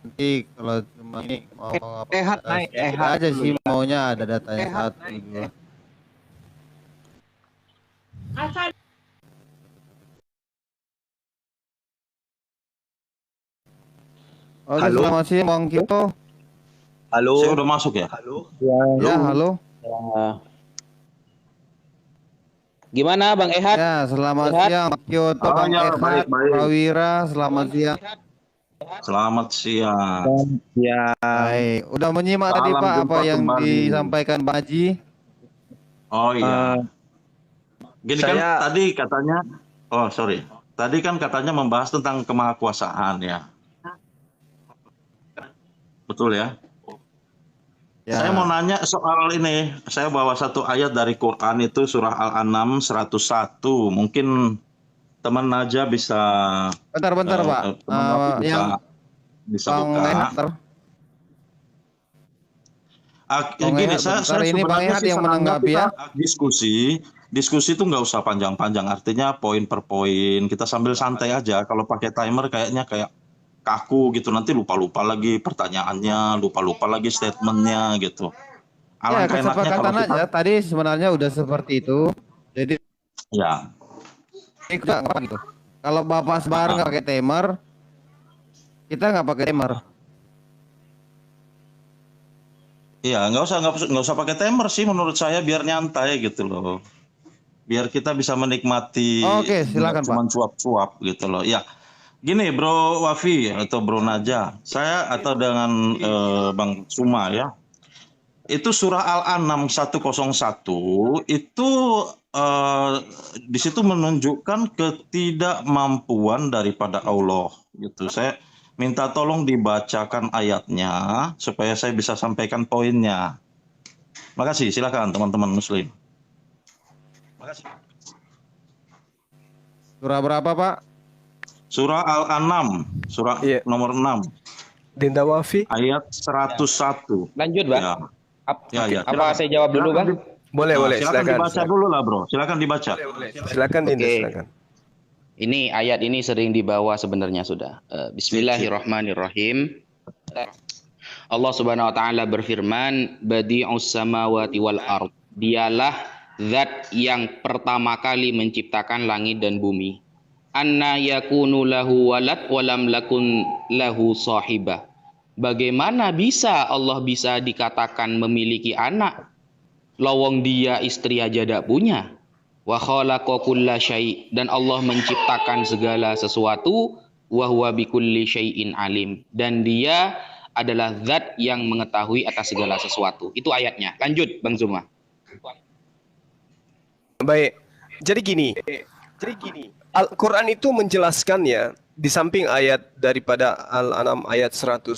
Nanti kalau cuma ini mau apa? Ehad naik, Ehad aja dulu sih ya. maunya ada datanya Ehad satu naik, dua. Oke, Halo? selamat siang Bang Kito. Halo. Saya udah masuk ya? Halo. Ya, halo. Ya. Gimana Bang Ehad? Ya, selamat Ehad? siang Bang Kyoto, Oh, Bang ya, Ehad, baik. Prawira, selamat siang. Selamat siang. Ya, Baik, udah menyimak tadi Salam Pak apa jumpa yang kembali. disampaikan Pak Haji? Oh iya. Gini kan saya- tadi katanya, oh sorry, tadi kan katanya membahas tentang kemahakuasaan ya. Betul ya? Ya. Saya mau nanya soal ini. Saya bawa satu ayat dari Quran itu surah Al-An'am 101. Mungkin teman Naja bisa Bentar Pak. teman Wafi Yang bisa Bang buka. Ehad, Bang Gini, Ehad, saya bentar, ini Bang sebenarnya Ehad sih yang senangnya menanggapi ya. kita diskusi itu nggak usah panjang-panjang. Artinya poin per poin. Kita sambil santai aja. Kalau pakai timer kayaknya kayak kaku gitu. Nanti lupa-lupa lagi pertanyaannya, lupa-lupa lagi statementnya gitu. Ya, Alangkah enaknya kesepakatan kalau kita, aja. Tadi sebenarnya udah seperti itu. Jadi ya, kita nggak gitu. Kalau Bapak Sebar nggak pakai timer, kita nggak pakai timer. iya nggak usah pakai timer sih menurut saya biar nyantai gitu loh. Biar kita bisa menikmati. Oke, silakan, nggak cuman suap-suap gitu loh. Ya, gini Bro Wafi atau Bro Naja, saya atau dengan Bang Suma ya. Itu surah Al-An'am 101 itu di situ menunjukkan ketidakmampuan daripada Allah gitu. Saya minta tolong dibacakan ayatnya supaya saya bisa sampaikan poinnya. Makasih, silakan teman-teman muslim. Makasih. Surah berapa Pak? Surah Al-An'am, surah Iya. nomor 6, Dinda Wafi, ayat 101. Lanjut Bang. Ya. Ya, Apa silakan. saya jawab dulu Bang? boleh Silakan silakan. dibaca dulu lah bro, silakan dibaca. Silakan Dinda, Oke. silakan. Ini ayat ini sering dibawa sebenarnya sudah. Bismillahirrahmanirrahim. Allah Subhanahu wa taala berfirman, Badi'us samawati wal ard. Dialah zat yang pertama kali menciptakan langit dan bumi. Anna yakunu lahu walad wa lam lakun lahu sahibah. Bagaimana bisa Allah bisa dikatakan memiliki anak Lawang dia istri aja dak punya. Wa khalaqa kulla syai', dan Allah menciptakan segala sesuatu, wa huwa bikulli syai'in alim, dan dia adalah zat yang mengetahui atas segala sesuatu. Itu ayatnya. Lanjut Bang Zuma. Baik. Jadi gini. Al-Quran itu menjelaskan ya, di samping ayat daripada Al-An'am ayat 101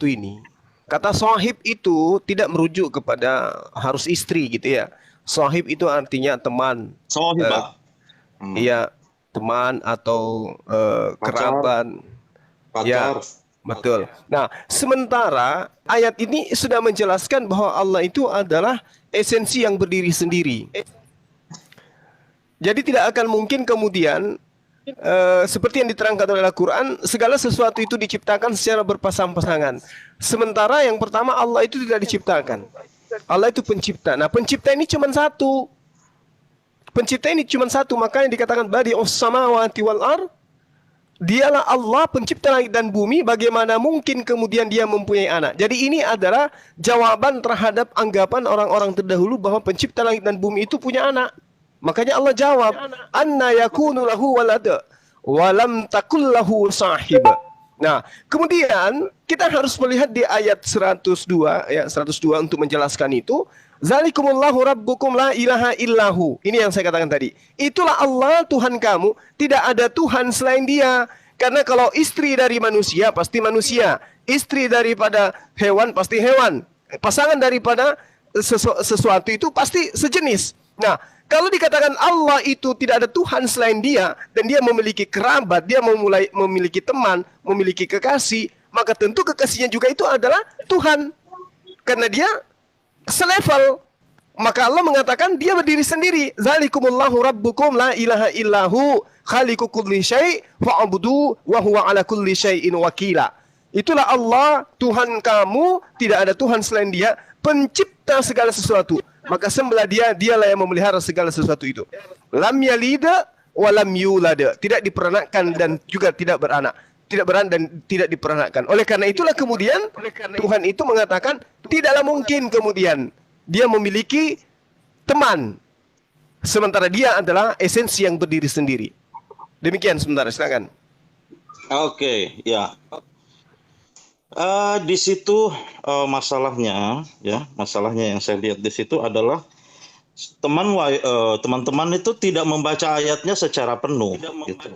ini, kata sahib itu tidak merujuk kepada harus istri gitu ya. Sahib itu artinya teman. Sohib, Pak. Iya, teman atau kerabat. Pacar. Ya, betul. Nah, sementara ayat ini sudah menjelaskan bahwa Allah itu adalah esensi yang berdiri sendiri. Jadi tidak akan mungkin kemudian seperti yang diterangkan oleh Al-Quran, segala sesuatu itu diciptakan secara berpasang-pasangan. Sementara yang pertama, Allah itu tidak diciptakan. Allah itu pencipta. Nah, pencipta ini cuma satu. Makanya dikatakan badi'us samawati wal ard. Dialah Allah pencipta langit dan bumi. Bagaimana mungkin kemudian dia mempunyai anak? Jadi ini adalah jawaban terhadap anggapan orang-orang terdahulu bahwa pencipta langit dan bumi itu punya anak. Makanya Allah jawab, anna yakunu lahu walada wa lam takul lahu sahiba. Nah, kemudian kita harus melihat di ayat 102 untuk menjelaskan itu, zalikumullahu rabbukum la ilaha illahu. Ini yang saya katakan tadi. Itulah Allah Tuhan kamu, tidak ada Tuhan selain Dia. Karena kalau istri dari manusia pasti manusia, istri daripada hewan pasti hewan. Pasangan daripada sesuatu itu pasti sejenis. Nah, kalau dikatakan Allah itu tidak ada Tuhan selain Dia, dan Dia memiliki kerabat, Dia memiliki teman, memiliki kekasih, maka tentu kekasihnya juga itu adalah Tuhan. Karena Dia selevel. Maka Allah mengatakan Dia berdiri sendiri. Zalikumullahu rabbukum la ilaha illahu khaliqu kulli syai' fa'budu wa huwa ala kulli syai'in wakila. Itulah Allah, Tuhan kamu, tidak ada Tuhan selain Dia, pencipta segala sesuatu. Maka sembahlah Dia, Dialah yang memelihara segala sesuatu itu. Lam yalida wa lam yulada, tidak diperanakkan dan juga tidak beranak. Tidak beranak dan tidak diperanakkan. Oleh karena itulah kemudian Tuhan itu mengatakan tidaklah mungkin kemudian Dia memiliki teman, sementara Dia adalah esensi yang berdiri sendiri. Demikian sementara, silakan. Oke, ya. Di situ masalahnya yang saya lihat di situ adalah teman-teman itu tidak membaca ayatnya secara penuh, gitu.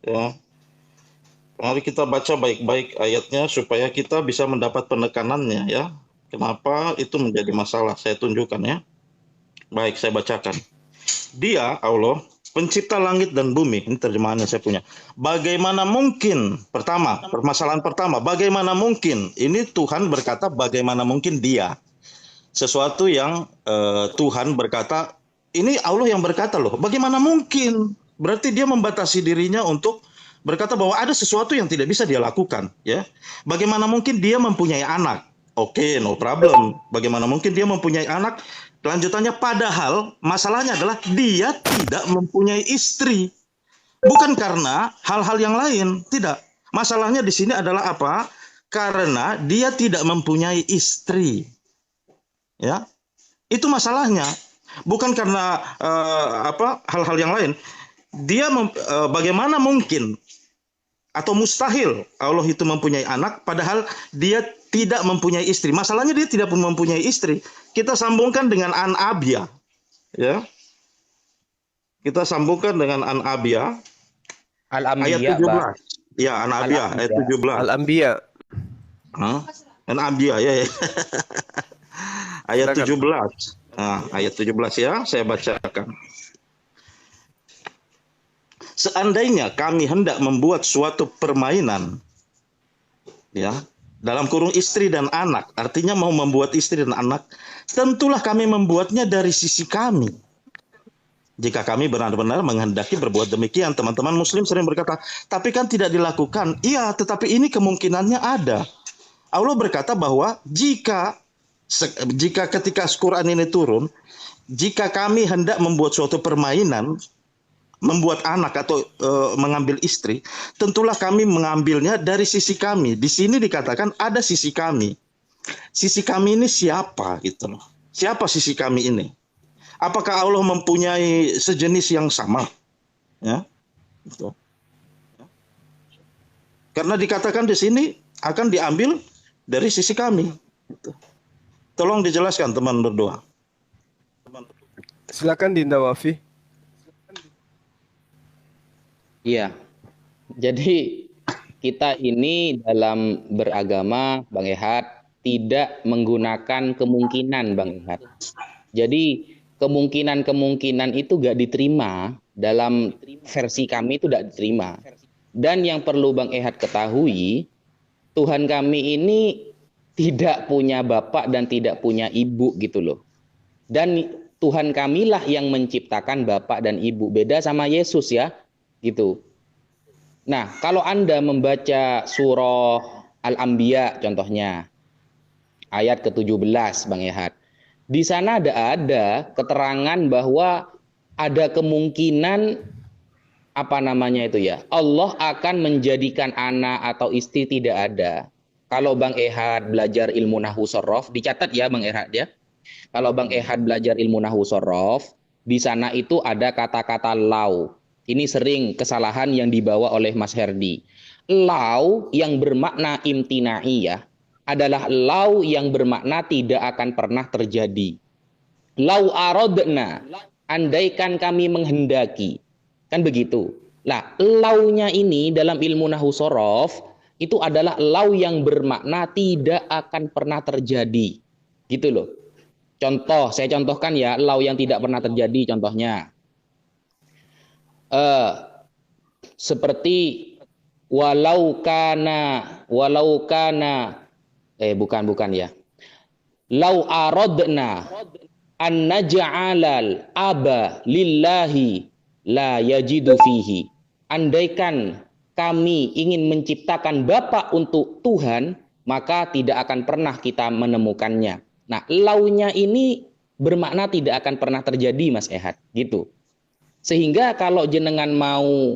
Ya, mari kita baca baik-baik ayatnya supaya kita bisa mendapat penekanannya, ya. Kenapa itu menjadi masalah? Saya tunjukkan, ya. Baik, saya bacakan. Dia, Allah, pencipta langit dan bumi. Ini terjemahan yang saya punya. Bagaimana mungkin, permasalahan pertama, bagaimana mungkin? Ini Tuhan berkata bagaimana mungkin Dia. Sesuatu yang Tuhan berkata, ini Allah yang berkata loh, bagaimana mungkin? Berarti Dia membatasi dirinya untuk berkata bahwa ada sesuatu yang tidak bisa Dia lakukan, ya. Bagaimana mungkin Dia mempunyai anak? Oke, no problem. Bagaimana mungkin Dia mempunyai anak? Kelanjutannya, padahal masalahnya adalah Dia tidak mempunyai istri. Bukan karena hal-hal yang lain, tidak. Masalahnya di sini adalah apa? Karena Dia tidak mempunyai istri. Ya. Itu masalahnya. Bukan karena hal-hal yang lain. Dia bagaimana mungkin atau mustahil Allah itu mempunyai anak padahal Dia tidak mempunyai istri. Masalahnya Dia tidak mempunyai istri. Kita sambungkan dengan An-Abiyah, ya. Kita sambungkan dengan An-Abiyah ayat 17. Ya, An-Abiyah ayat 17. Al-Anbiya. An-Abiyah, ya. Ayat 17. Nah, ayat 17, ya, saya bacakan. Seandainya kami hendak membuat suatu permainan, ya, dalam kurung istri dan anak, artinya mau membuat istri dan anak, tentulah kami membuatnya dari sisi kami. Jika kami benar-benar menghendaki berbuat demikian, teman-teman Muslim sering berkata, tapi kan tidak dilakukan. Iya, tetapi ini kemungkinannya ada. Allah berkata bahwa jika ketika Quran ini turun, jika kami hendak membuat suatu permainan, membuat anak atau mengambil istri, tentulah kami mengambilnya dari sisi kami. Di sini dikatakan ada sisi kami. Sisi kami ini siapa gitu loh. Siapa sisi kami ini? Apakah Allah mempunyai sejenis yang sama? Ya, gitu. Karena dikatakan di sini akan diambil dari sisi kami. Gitu. Tolong dijelaskan teman berdua. Silakan Dinda Wafi. Iya. Jadi kita ini dalam beragama, Bang Ehad, tidak menggunakan kemungkinan, Bang Ehad. Jadi kemungkinan-kemungkinan itu gak diterima dalam versi kami, itu gak diterima. Dan yang perlu Bang Ehad ketahui, Tuhan kami ini tidak punya bapak dan tidak punya ibu gitu loh. Dan Tuhan kamilah yang menciptakan bapak dan ibu. Beda sama Yesus ya, gitu. Nah, kalau Anda membaca surah Al-Anbiya contohnya, ayat ke-17 Bang Ehad. Di sana ada keterangan bahwa ada kemungkinan Allah akan menjadikan anak atau istri, tidak ada. Kalau Bang Ehad belajar ilmu nahwu sorof, dicatat ya Bang Ehad ya. Kalau Bang Ehad belajar ilmu nahwu sorof, di sana itu ada kata-kata lau. Ini sering kesalahan yang dibawa oleh Mas Herdi. Lau yang bermakna imtinaiyah adalah lau yang bermakna tidak akan pernah terjadi. Lau aradna, andaikan kami menghendaki. Kan begitu. Nah, launya ini dalam ilmu nahwu sorof itu adalah lau yang bermakna tidak akan pernah terjadi. Gitu loh. Contoh, saya contohkan ya, lau yang tidak pernah terjadi contohnya. Seperti bukan ya. Lau aradna an naj'alal aba lillahi la yajidu fihi. Andaikan kami ingin menciptakan bapak untuk Tuhan, maka tidak akan pernah kita menemukannya. Nah, launya ini bermakna tidak akan pernah terjadi, Mas Ehad, gitu. Sehingga kalau jenengan mau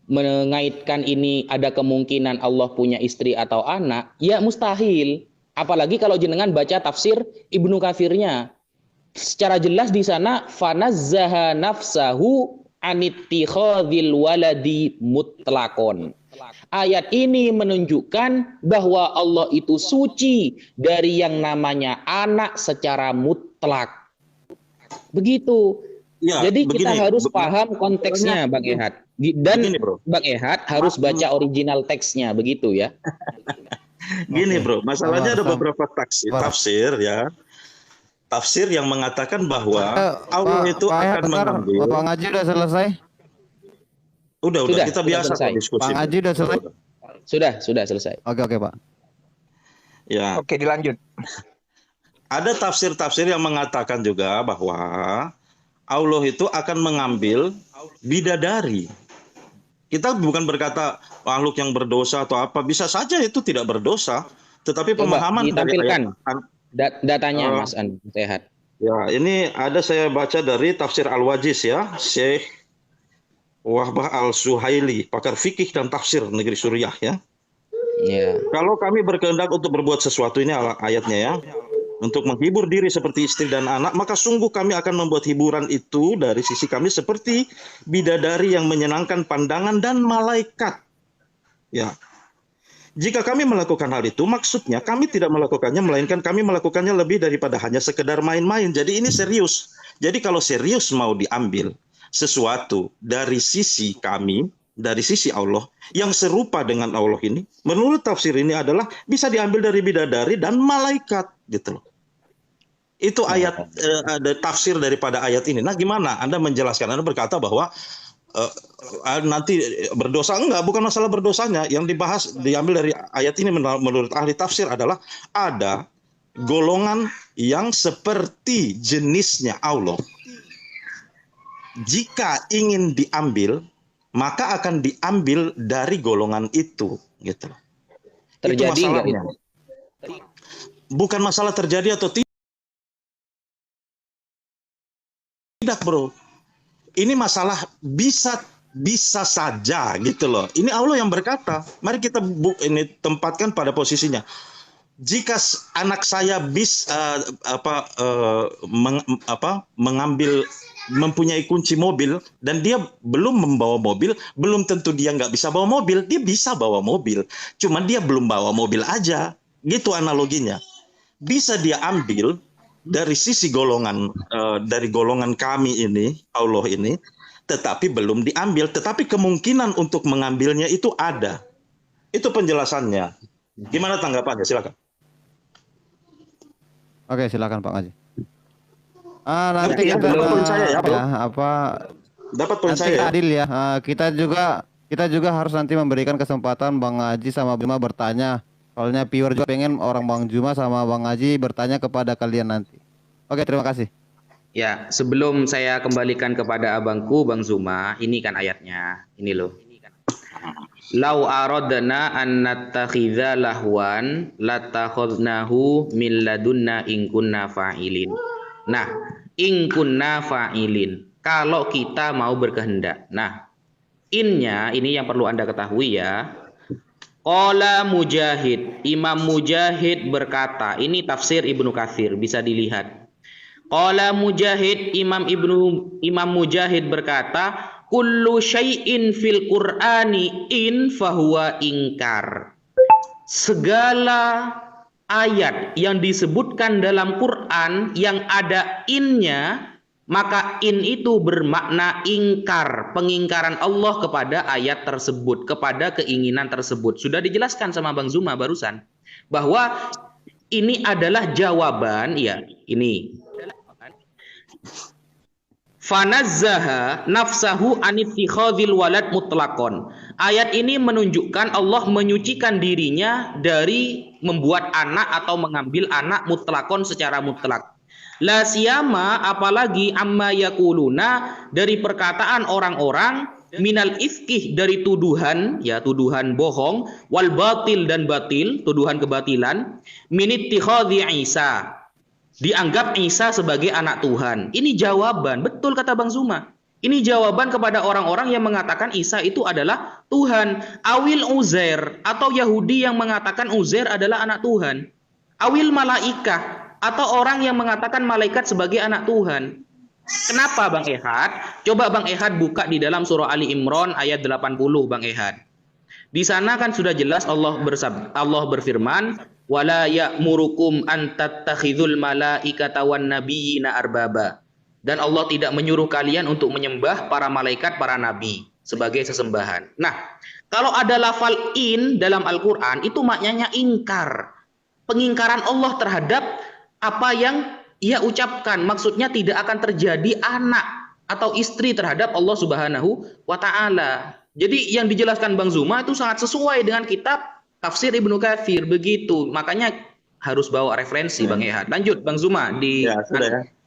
mengaitkan ini ada kemungkinan Allah punya istri atau anak, ya mustahil. Apalagi kalau jenengan baca tafsir Ibnu Katsirnya. Secara jelas di sana fanazzaha nafsahu anittikhadzil waladi mutlaqon. Ayat ini menunjukkan bahwa Allah itu suci dari yang namanya anak secara mutlak. Begitu. Ya, Jadi kita harus begini. paham konteksnya, Bang Ehad. Dan Begini, bro. Bang Ehad harus baca original teksnya, begitu ya. Gini, bro, masalahnya ada Sama. beberapa tafsir ya. Tafsir yang mengatakan bahwa Allah itu Pak Ehad, akan bentar. mengambil. Bapak Ngaji udah selesai? Udah, Sudah, kita sudah biasa selesai. kok diskusi. Pak Ngaji udah selesai? Sudah selesai. Oke Pak. Ya, Oke, dilanjut. ada tafsir-tafsir yang mengatakan juga bahwa Allah itu akan mengambil bidadari. Kita bukan berkata makhluk yang berdosa atau apa, bisa saja itu tidak berdosa, tetapi Coba pemahaman dari ditampilkan ayat. datanya, Mas An Sehat. Ya, ini ada saya baca dari tafsir Al-Wajiz ya, Syekh Wahbah Al-Suhaili, pakar fikih dan tafsir negeri Suriah ya. Ya. Kalau kami berkehendak untuk berbuat sesuatu, ini ayatnya ya, untuk menghibur diri seperti istri dan anak, maka sungguh kami akan membuat hiburan itu dari sisi kami seperti bidadari yang menyenangkan pandangan dan malaikat. Ya. Jika kami melakukan hal itu, maksudnya kami tidak melakukannya, melainkan kami melakukannya lebih daripada hanya sekedar main-main. Jadi ini serius. Jadi kalau serius mau diambil sesuatu dari sisi kami, dari sisi Allah, yang serupa dengan Allah ini, menurut tafsir ini adalah bisa diambil dari bidadari dan malaikat, gitu loh. Itu ayat ada tafsir daripada ayat ini. Nah, gimana Anda menjelaskan? Anda berkata bahwa nanti berdosa, enggak, bukan masalah berdosanya. Yang dibahas diambil dari ayat ini menurut ahli tafsir adalah ada golongan yang seperti jenisnya Allah. Jika ingin diambil, maka akan diambil dari golongan itu, gitu. Terjadi enggak itu? Bukan masalah terjadi atau tidak, bro. Ini masalah bisa saja, gitu loh. Ini Allah yang berkata. Mari kita ini tempatkan pada posisinya. anak saya mengambil mempunyai kunci mobil dan dia belum membawa mobil, belum tentu dia nggak bisa bawa mobil. Dia bisa bawa mobil, cuman dia belum bawa mobil aja. Gitu analoginya. Bisa dia ambil dari sisi golongan dari golongan kami ini, Allah ini, tetapi belum diambil. Tetapi kemungkinan untuk mengambilnya itu ada. Itu penjelasannya. Gimana tanggapannya? Silakan. Oke, silakan Pak Ngaji. Nanti Ya, kita dapat poin saya ya, Bro. Dapat poin nanti saya. adil ya. Kita juga harus nanti memberikan kesempatan Bang Haji sama Bima bertanya. Soalnya viewer juga pengen orang Bang Juma sama Bang Haji bertanya kepada kalian nanti. Oke, terima kasih. Ya, sebelum saya kembalikan kepada abangku Bang Zuma, ini kan ayatnya. Ini loh. Lau aradna an nattakhidza lahwan latakhadnahu min ladunna in kunna fa'ilin. Nah, in kunna fa'ilin. Kalau kita mau berkehendak. Nah, innya ini yang perlu Anda ketahui ya. Qala Mujahid, Imam Mujahid berkata, ini tafsir Ibnu Katsir, bisa dilihat. Qala Mujahid, Imam Mujahid berkata, kullu syai'in fil Qur'ani in fahuwa ingkar. Segala ayat yang disebutkan dalam Quran yang ada innya, maka in itu bermakna ingkar, pengingkaran Allah kepada ayat tersebut, kepada keinginan tersebut. Sudah dijelaskan sama Bang Zuma barusan bahwa ini adalah jawaban, ya, ini. Fanazzaha nafsahu anittikhadhil walad mutlaqon. Ayat ini menunjukkan Allah menyucikan dirinya dari membuat anak atau mengambil anak mutlaqon secara mutlak. La siyama, apalagi amma yakuluna, dari perkataan orang-orang, minal ifkih, dari tuduhan, ya, tuduhan bohong, wal batil, dan batil, tuduhan kebatilan, minittikhadhi Isa, dianggap Isa sebagai anak Tuhan. Ini jawaban, betul kata Bang Zuma. Ini jawaban kepada orang-orang yang mengatakan Isa itu adalah Tuhan. Awil Uzair, atau Yahudi yang mengatakan Uzair adalah anak Tuhan. Awil malaikah, atau orang yang mengatakan malaikat sebagai anak Tuhan. Kenapa Bang Ehad? Coba Bang Ehad buka di dalam surah Ali Imran ayat 80 Bang Ehad. Di sana kan sudah jelas Allah berfirman, wala ya'murukum an tattakhidhul malaikata wan nabiyina arbaba. Dan Allah tidak menyuruh kalian untuk menyembah para malaikat, para nabi sebagai sesembahan. Nah, kalau ada lafal in dalam Al-Qur'an itu maknanya ingkar. Pengingkaran Allah terhadap apa yang ia ucapkan. Maksudnya tidak akan terjadi anak atau istri terhadap Allah Subhanahu wa ta'ala. Jadi yang dijelaskan Bang Zuma itu sangat sesuai dengan kitab tafsir Ibnu Katsir, begitu. Makanya harus bawa referensi Bang Ehad. Lanjut Bang Zuma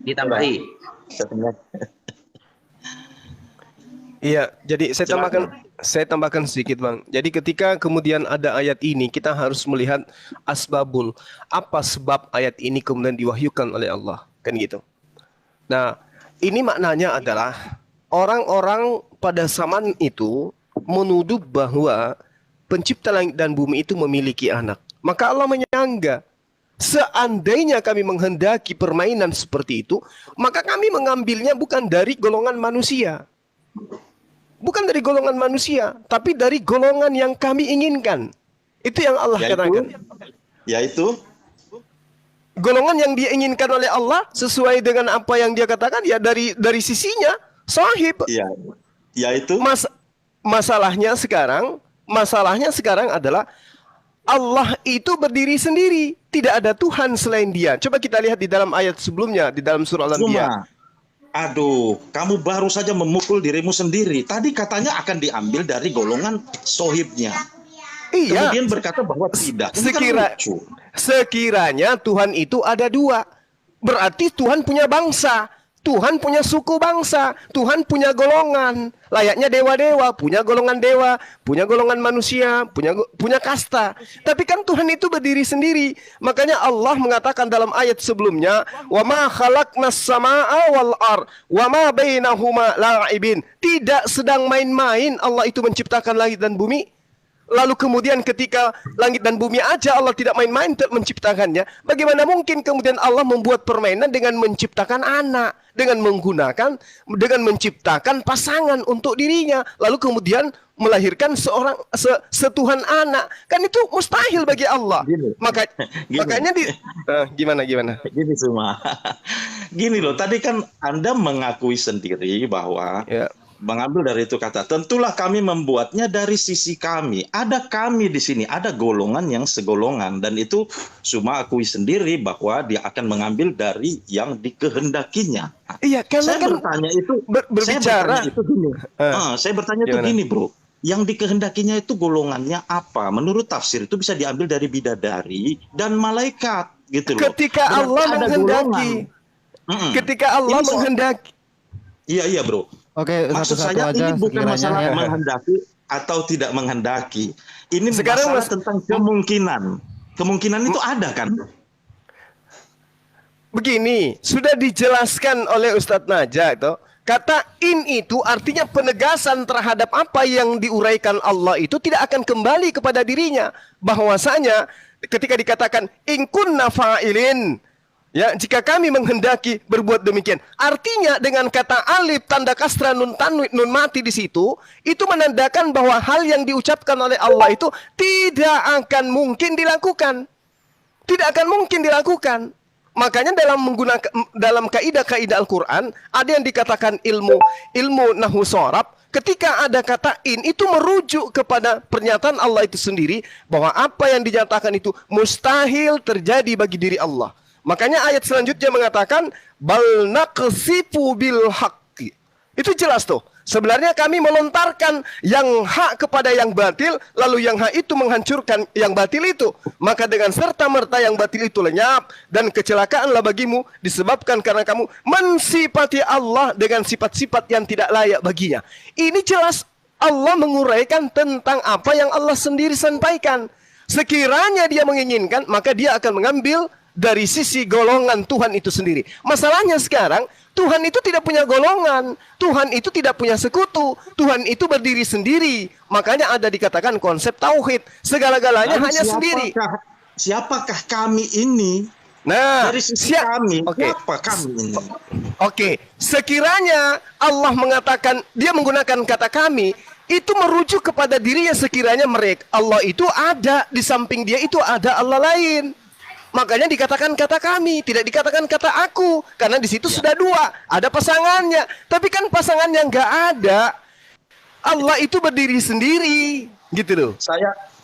ditambahi. Iya, jadi saya tambahkan sedikit Bang. Jadi ketika kemudian ada ayat ini, kita harus melihat asbabun, apa sebab ayat ini kemudian diwahyukan oleh Allah, kan gitu. Nah, ini maknanya adalah orang-orang pada zaman itu menuduh bahwa pencipta langit dan bumi itu memiliki anak. Maka Allah menyangga, seandainya kami menghendaki permainan seperti itu, maka kami mengambilnya bukan dari golongan manusia. Bukan dari golongan manusia, tapi dari golongan yang kami inginkan. Itu yang Allah katakan. Yaitu golongan yang dia inginkan oleh Allah sesuai dengan apa yang dia katakan, ya dari sisinya sahib. Iya. Yaitu Masalahnya sekarang adalah Allah itu berdiri sendiri, tidak ada Tuhan selain Dia. Coba kita lihat di dalam ayat sebelumnya di dalam surah Al-Anbiya. Aduh, kamu baru saja memukul dirimu sendiri. Tadi katanya akan diambil dari golongan sohibnya. Iya. Kemudian berkata bahwa tidak. Sekiranya Tuhan itu ada dua, berarti Tuhan punya bangsa, Tuhan punya suku bangsa, Tuhan punya golongan. Layaknya dewa-dewa, punya golongan dewa, punya golongan manusia, punya kasta. Tapi kan Tuhan itu berdiri sendiri. Makanya Allah mengatakan dalam ayat sebelumnya, "Wa ma khalaqnas samaa'a wal ard wa ma bainahuma la'ibin." Tidak sedang main-main Allah itu menciptakan langit dan bumi. Lalu kemudian ketika langit dan bumi aja Allah tidak main-main menciptakannya, bagaimana mungkin kemudian Allah membuat permainan dengan menciptakan anak, dengan menciptakan pasangan untuk dirinya, lalu kemudian melahirkan setuhan anak. Kan itu mustahil bagi Allah. Gini. Makanya gimana? Gini semua. Gini loh, tadi kan Anda mengakui sendiri bahwa Ya. mengambil dari itu kata, tentulah kami membuatnya dari sisi kami. Ada kami di sini, ada golongan yang segolongan, dan itu Suma akui sendiri bahwa dia akan mengambil dari yang dikehendakinya. Iya, karena Saya kan bertanya itu, berbicara. saya bertanya itu Gimana? gini, bro. Yang dikehendakinya itu golongannya apa? Menurut tafsir itu bisa diambil dari bidadari dan malaikat, gitu loh. Ketika Berarti Allah ada menghendaki, golongan. ketika Allah Ini soal- menghendaki, Iya, bro. Oke, Maksud satu-satu saya aja ini bukan sekiranya masalah ya. menghendaki atau tidak menghendaki. Ini Sekarang masalah tentang kemungkinan. Kemungkinan itu ada kan? begini, sudah dijelaskan oleh Ustadz Najah itu, kata in itu artinya penegasan terhadap apa yang diuraikan Allah itu tidak akan kembali kepada dirinya. Bahwasanya ketika dikatakan in kunna fa'ilin, ya, jika kami menghendaki berbuat demikian, artinya dengan kata alif tanda kasra nun tanwin nun mati di situ, itu menandakan bahwa hal yang diucapkan oleh Allah itu tidak akan mungkin dilakukan. Tidak akan mungkin dilakukan. Makanya dalam kaidah-kaidah Al-Qur'an ada yang dikatakan ilmu nahwu shorab, ketika ada kata in itu merujuk kepada pernyataan Allah itu sendiri bahwa apa yang dinyatakan itu mustahil terjadi bagi diri Allah. Makanya ayat selanjutnya mengatakan bal naqsifu bil haqqi. Itu jelas tuh. Sebenarnya kami melontarkan yang hak kepada yang batil, lalu yang hak itu menghancurkan yang batil itu. Maka dengan serta-merta yang batil itu lenyap, dan kecelakaanlah bagimu disebabkan karena kamu mensifati Allah dengan sifat-sifat yang tidak layak baginya. Ini jelas Allah menguraikan tentang apa yang Allah sendiri sampaikan. Sekiranya dia menginginkan, maka dia akan mengambil dari sisi golongan Tuhan itu sendiri. Masalahnya sekarang, Tuhan itu tidak punya golongan, Tuhan itu tidak punya sekutu, Tuhan itu berdiri sendiri. Makanya ada dikatakan konsep tauhid, segala-galanya Lalu hanya sendiri. Siapakah kami ini? Nah, Dari sisi kami, Oke. siapa kami ini? Oke, sekiranya Allah mengatakan, dia menggunakan kata kami, itu merujuk kepada dirinya. Sekiranya mereka, Allah itu ada, di samping dia itu ada Allah lain. Makanya dikatakan kata kami, tidak dikatakan kata aku, karena di situ sudah dua, ada pasangannya. Tapi kan pasangannya nggak ada. Allah itu berdiri sendiri, gitu loh.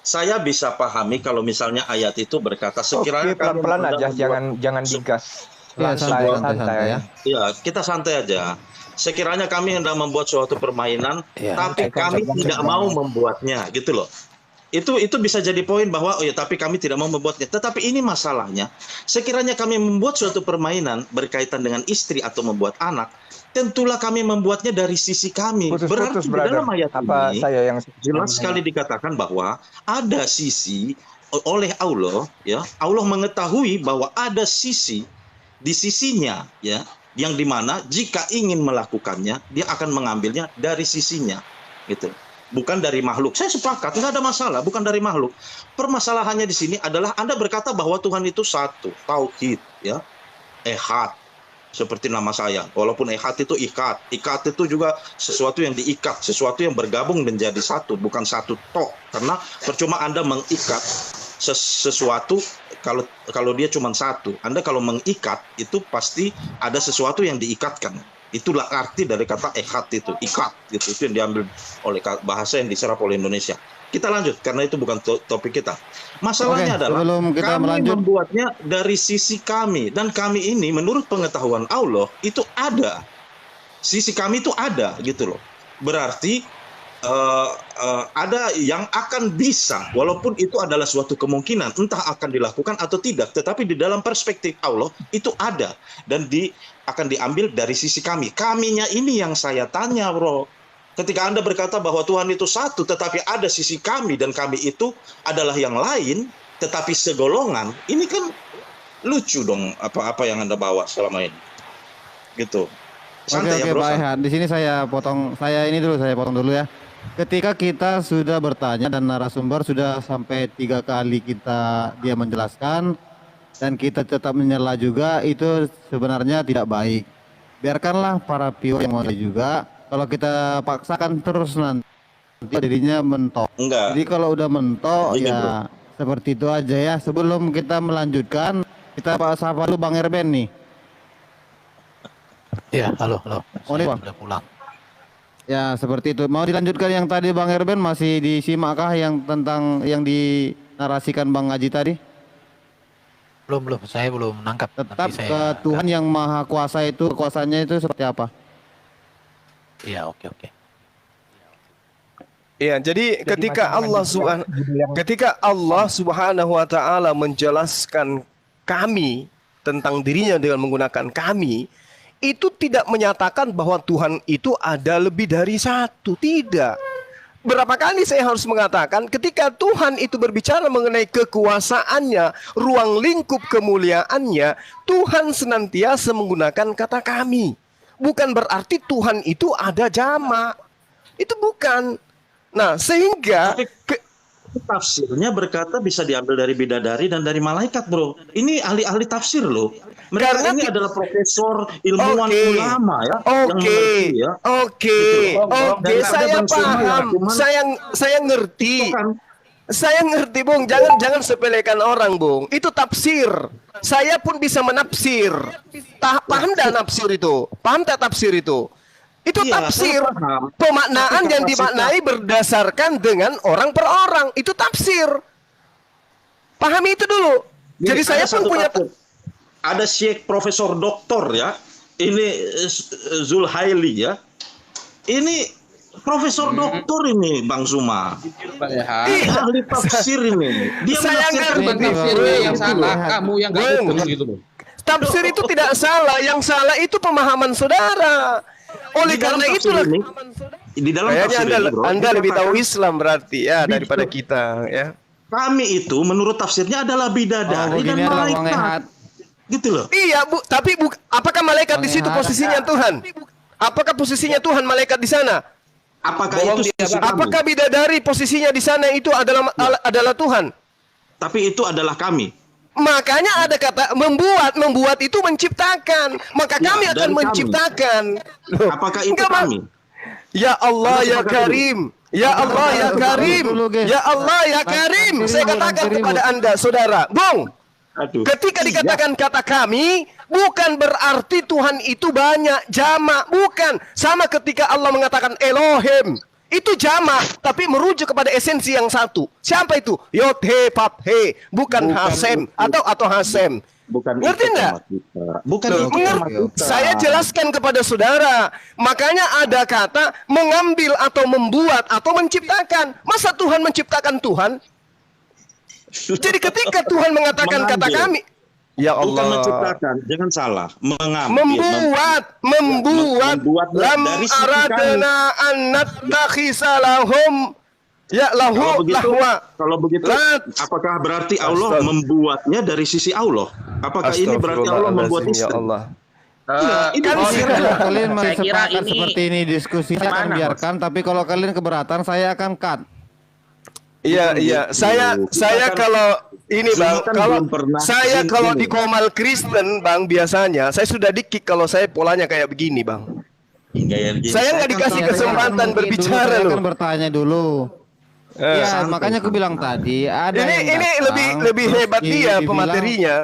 Saya bisa pahami kalau misalnya ayat itu berkata sekiranya Oke, pelan-pelan kami aja, membuat- jangan digas. Ya, santai-santai ya. Ya, kita santai aja. Sekiranya kami hendak membuat suatu permainan, tapi kami tidak mau membuatnya, gitu loh. Itu bisa jadi poin bahwa tapi kami tidak mau membuatnya. Tetapi ini masalahnya, sekiranya kami membuat suatu permainan berkaitan dengan istri atau membuat anak, tentulah kami membuatnya dari sisi kami. Berarti di dalam ayat ini saya yang jelas sekali dikatakan bahwa ada sisi oleh Allah, ya. Allah mengetahui bahwa ada sisi di sisinya, ya, yang dimana jika ingin melakukannya, dia akan mengambilnya dari sisinya, gitu. Bukan dari makhluk. Saya sepakat, nggak ada masalah, bukan dari makhluk. Permasalahannya di sini adalah Anda berkata bahwa Tuhan itu satu, tauhid, ya, ehad, seperti nama saya. Walaupun ehad itu ikat, ikat itu juga sesuatu yang diikat, sesuatu yang bergabung menjadi satu, bukan satu tok. Karena percuma Anda mengikat sesuatu kalau dia cuma satu. Anda kalau mengikat itu pasti ada sesuatu yang diikatkan. Itulah arti dari kata ehad itu, ikat gitu. Itu yang diambil oleh bahasa yang diserap oleh Indonesia. Kita lanjut karena itu bukan topik kita. Masalahnya adalah sebelum kita kami melanjut, membuatnya dari sisi kami, dan kami ini menurut pengetahuan Allah itu ada. Sisi kami itu ada gitu loh. Berarti ada yang akan bisa, walaupun itu adalah suatu kemungkinan, entah akan dilakukan atau tidak, tetapi di dalam perspektif Allah itu ada dan akan diambil dari sisi kami. Kaminya ini yang saya tanya, bro. Ketika Anda berkata bahwa Tuhan itu satu, tetapi ada sisi kami dan kami itu adalah yang lain, tetapi segolongan, ini kan lucu dong apa yang Anda bawa selama ini. Gitu. Santai Oke, ya, bro. Pak Ehan. Di sini saya potong dulu ya. ketika kita sudah bertanya dan narasumber sudah sampai 3 kali dia menjelaskan dan kita tetap menyela juga, itu sebenarnya tidak baik. Biarkanlah para viewer yang mau juga. Kalau kita paksakan terus nanti dirinya mentok. Enggak. Jadi kalau udah mentok Gini, ya seperti itu aja ya. Sebelum kita melanjutkan, kita sapa dulu Bang Erben nih. Ya, halo. Oh, ini, Saya Bang. sudah pulang. Ya seperti itu. Mau dilanjutkan yang tadi Bang Erben, masih disimakkah yang tentang yang dinarasikan Bang Haji tadi? Belum. Saya belum nangkap. Tetap Nanti saya ke Tuhan yang Maha Kuasa itu, kekuasaannya itu seperti apa? Iya, oke. Iya, jadi ketika Allah Subhanahu wa taala menjelaskan kami tentang dirinya dengan menggunakan kami, itu tidak menyatakan bahwa Tuhan itu ada lebih dari satu, tidak. Berapa kali saya harus mengatakan ketika Tuhan itu berbicara mengenai kekuasaannya, ruang lingkup kemuliaannya, Tuhan senantiasa menggunakan kata kami. Bukan berarti Tuhan itu ada jamak. Itu bukan. Nah, sehingga Tafsirnya berkata bisa diambil dari bidadari dan dari malaikat, bro. Ini ahli-ahli tafsir loh. Mereka Karena ini adalah profesor, ilmuwan, ulama ya. Oke. Saya paham. Saya ngerti. Saya ngerti, Bung. Jangan sepelekan orang, Bung. Itu tafsir. Saya pun bisa menafsir. Paham tak nafsir itu? Paham tak tafsir itu? Itu Iya, tafsir. saya paham. Pemaknaan Tapi yang kapasitas- dimaknai berdasarkan dengan orang per orang. Itu tafsir. Pahami itu dulu. Jadi saya ada pun satu punya takut. Ada Syekh Profesor Doktor ya. Ini Zulhaili ya. Ini Profesor Doktor ini Bang Suma. Ini ahli tafsir ini. Dia Saya menafsirkan ngerti. Tafsirnya yang salah, kamu yang nggak Bung. betul gitu loh. Tafsir itu tidak salah, yang salah itu pemahaman saudara. Oleh Di dalam karena tafsir itulah ini, di dalam kayaknya tafsir ini, bro, anda lebih tahu dikatakan Islam berarti ya daripada Di- kita ya. kami itu menurut tafsirnya adalah bidadari dan begini adalah Bang malaikat. Ehat. Gitu loh. Iya, Bu, tapi apakah malaikat di situ Bang Ehat. posisinya Tuhan? Apakah posisinya Tuhan malaikat di sana? Apakah itu sisi kami? Apakah bidadari posisinya di sana itu adalah Tuhan? Tapi itu adalah kami. Makanya ada kata membuat itu menciptakan. Maka Ya, kami akan dari kami. menciptakan. Loh, Apakah itu enggak, Bang. kami? Ya Allah Anda ya sepakat Karim. Ya Allah ya Karim. Dulu, guys. Ya Allah ya Karim. Saya katakan kepada Anda saudara, Bung, Aduh. ketika dikatakan kata kami, bukan berarti Tuhan itu banyak, jamak, bukan. Sama ketika Allah mengatakan Elohim, itu jamak, tapi merujuk kepada esensi yang satu. Siapa itu? Yod He Pap He, bukan Hasem atau Hasem. Bukan Ngerti itu nggak? tema kita. Bukan Loh, itu tema kita. saya jelaskan kepada saudara. Makanya ada kata mengambil atau membuat atau menciptakan. Masa Tuhan menciptakan Tuhan? Jadi ketika Tuhan mengatakan kata Mengambil. kami, ya Bukan Allah, menciptakan, jangan salah. Mengambil. membuat lam dari sisi aradna an nattakhisa lahum ya lahu lahwa. Kalau begitu, Lat. apakah berarti Allah membuatnya dari sisi Allah? Apakah ini berarti Allah membuat Astagfirullahaladzim, ya istri? Allah. Ini kan bukan- Kalau kalian Saya kira sepakat ini seperti ini diskusi, saya akan Gimana, biarkan. Tapi kalau kalian keberatan, saya akan cut. Iya. Saya kalau ini Zul Bang, kan kalau belum pernah saya izin kalau ini. di Komal Kristen Bang biasanya saya sudah di-kick kalau saya polanya kayak begini Bang. Gaya gini. Saya nggak dikasih Saya kesempatan akan berbicara saya loh. akan bertanya dulu. Ya, santai, makanya aku bilang tadi ada Ini yang datang, lebih terus hebat dia dibilang, pematerinya.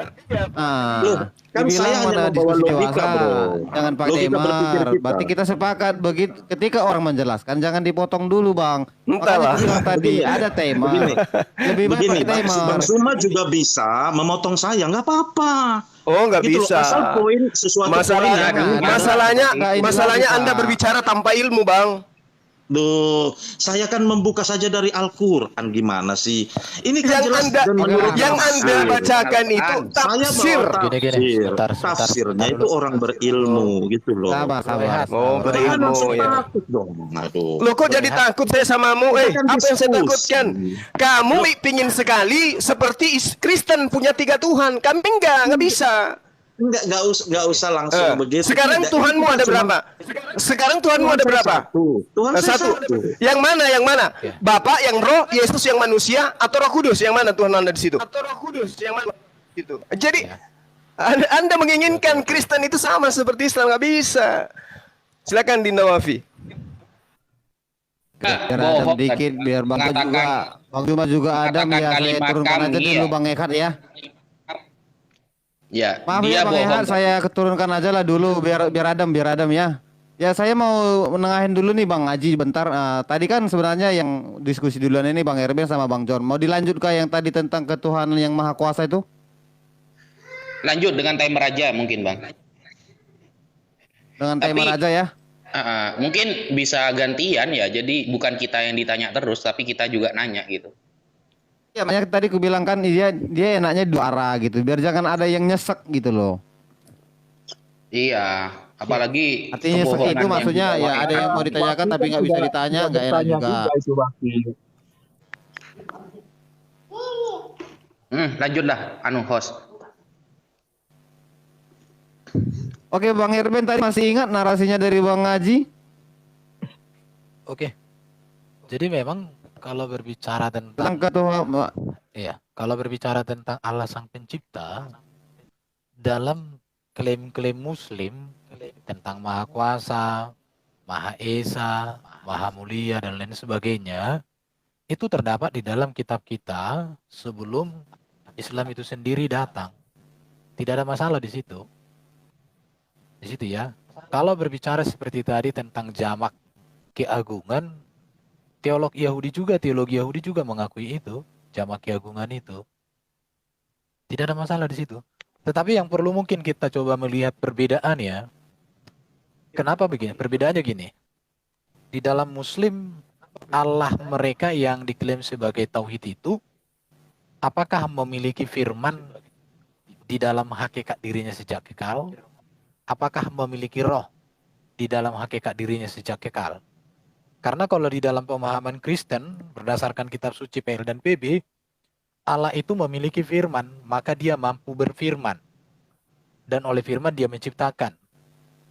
Ah, kan dibilang saya hanya mana membawa diskusi logika, dewasa, bro. jangan pakai Logika berpikir emar. kita. Berarti kita sepakat begitu ketika orang menjelaskan jangan dipotong dulu, Bang. Makanya Entahlah. aku bilang tadi Begini. ada tema. Begini. Lebih baik Begini, pakai Bang timer. Suma juga bisa memotong saya, nggak apa-apa. Oh, nggak Gitu loh, bisa. asal poin sesuatu poin Masalahnya, yang Jangan. masalahnya, Nggak, ini masalahnya logika. Anda berbicara tanpa ilmu, Bang. Duh, saya kan membuka saja dari Al-Quran, gimana sih? Ini kan Yang jelas Anda, dan menurut yang tafsir. Anda bacakan itu Saya tafsir. bawa Gini, tafsir. sebentar, Tafsirnya sebentar itu dulu. orang berilmu gitu loh. Sabar. Oh, Jangan berilmu langsung ya. takut dong. Aduh. Loh kok jadi takut saya samamu? Kita kan Apa yang saya diskusi. takutkan? Kamu pingin sekali seperti Kristen punya 3 Tuhan. Kami enggak bisa. Enggak usah langsung begitu. Sekarang Tidak, Tuhanmu itu ada cuma berapa? Sekarang Tuhanmu ada saya berapa? satu. Tuhan saya Satu. satu. Yang mana? Yang mana? Oke. Bapak yang roh, Yesus yang manusia, atau Roh Kudus? Yang mana Tuhan Anda di situ? Atau Roh Kudus yang mana? Gitu. Jadi Ya. Anda menginginkan Kristen itu sama seperti Islam, nggak bisa. Silakan Dinda Wafi. Biar bohong Adam dikit, biar Bang juga, mengatakan Bang Juma juga Adam mengatakan ya. Saya kalimat turunkan aja kami, dulu ya. Bang Ehat ya. ya Maaf dia ya Bang bohong. Ehat, saya keturunkan aja lah dulu biar Adam ya. Ya saya mau menengahin dulu nih Bang Haji bentar. Tadi kan sebenarnya yang diskusi duluan ini Bang Erben sama Bang John. Mau dilanjut kah yang tadi tentang ketuhanan yang maha kuasa itu? Lanjut dengan timer aja mungkin Bang. Dengan Tapi- timer aja ya. Mungkin bisa gantian ya, jadi bukan kita yang ditanya terus, tapi kita juga nanya gitu. Ya banyak tadi aku bilang kan dia enaknya dua arah gitu. Biar jangan ada yang nyesek gitu loh. Iya, apalagi Artinya nyesek kebohongan itu yang maksudnya ya dibawakan. ada yang mau ditanyakan tapi nggak bisa ditanya, nggak enak juga. itu Wafi. Lanjutlah, host. Oke Bang Erben tadi masih ingat narasinya dari Bang Haji? Oke. Jadi memang kalau berbicara Tentang tentang ketuhanan. iya, kalau berbicara tentang Allah Sang Pencipta dalam klaim-klaim Muslim tentang Maha Kuasa, Maha Esa, Maha Mulia dan lain sebagainya, itu terdapat di dalam kitab kita sebelum Islam itu sendiri datang. Tidak ada masalah di situ. Di situ ya. Kalau berbicara seperti tadi tentang jamak keagungan, teologi Yahudi juga mengakui itu, jamak keagungan itu. Tidak ada masalah di situ. Tetapi yang perlu mungkin kita coba melihat perbedaannya. Kenapa begini? Perbedaannya gini. Di dalam Muslim, Allah mereka yang diklaim sebagai tauhid itu, apakah memiliki firman di dalam hakikat dirinya sejak kekal? Apakah memiliki roh di dalam hakikat dirinya sejak kekal? Karena kalau di dalam pemahaman Kristen, berdasarkan kitab suci PL dan PB, Allah itu memiliki firman, maka dia mampu berfirman. Dan oleh firman dia menciptakan.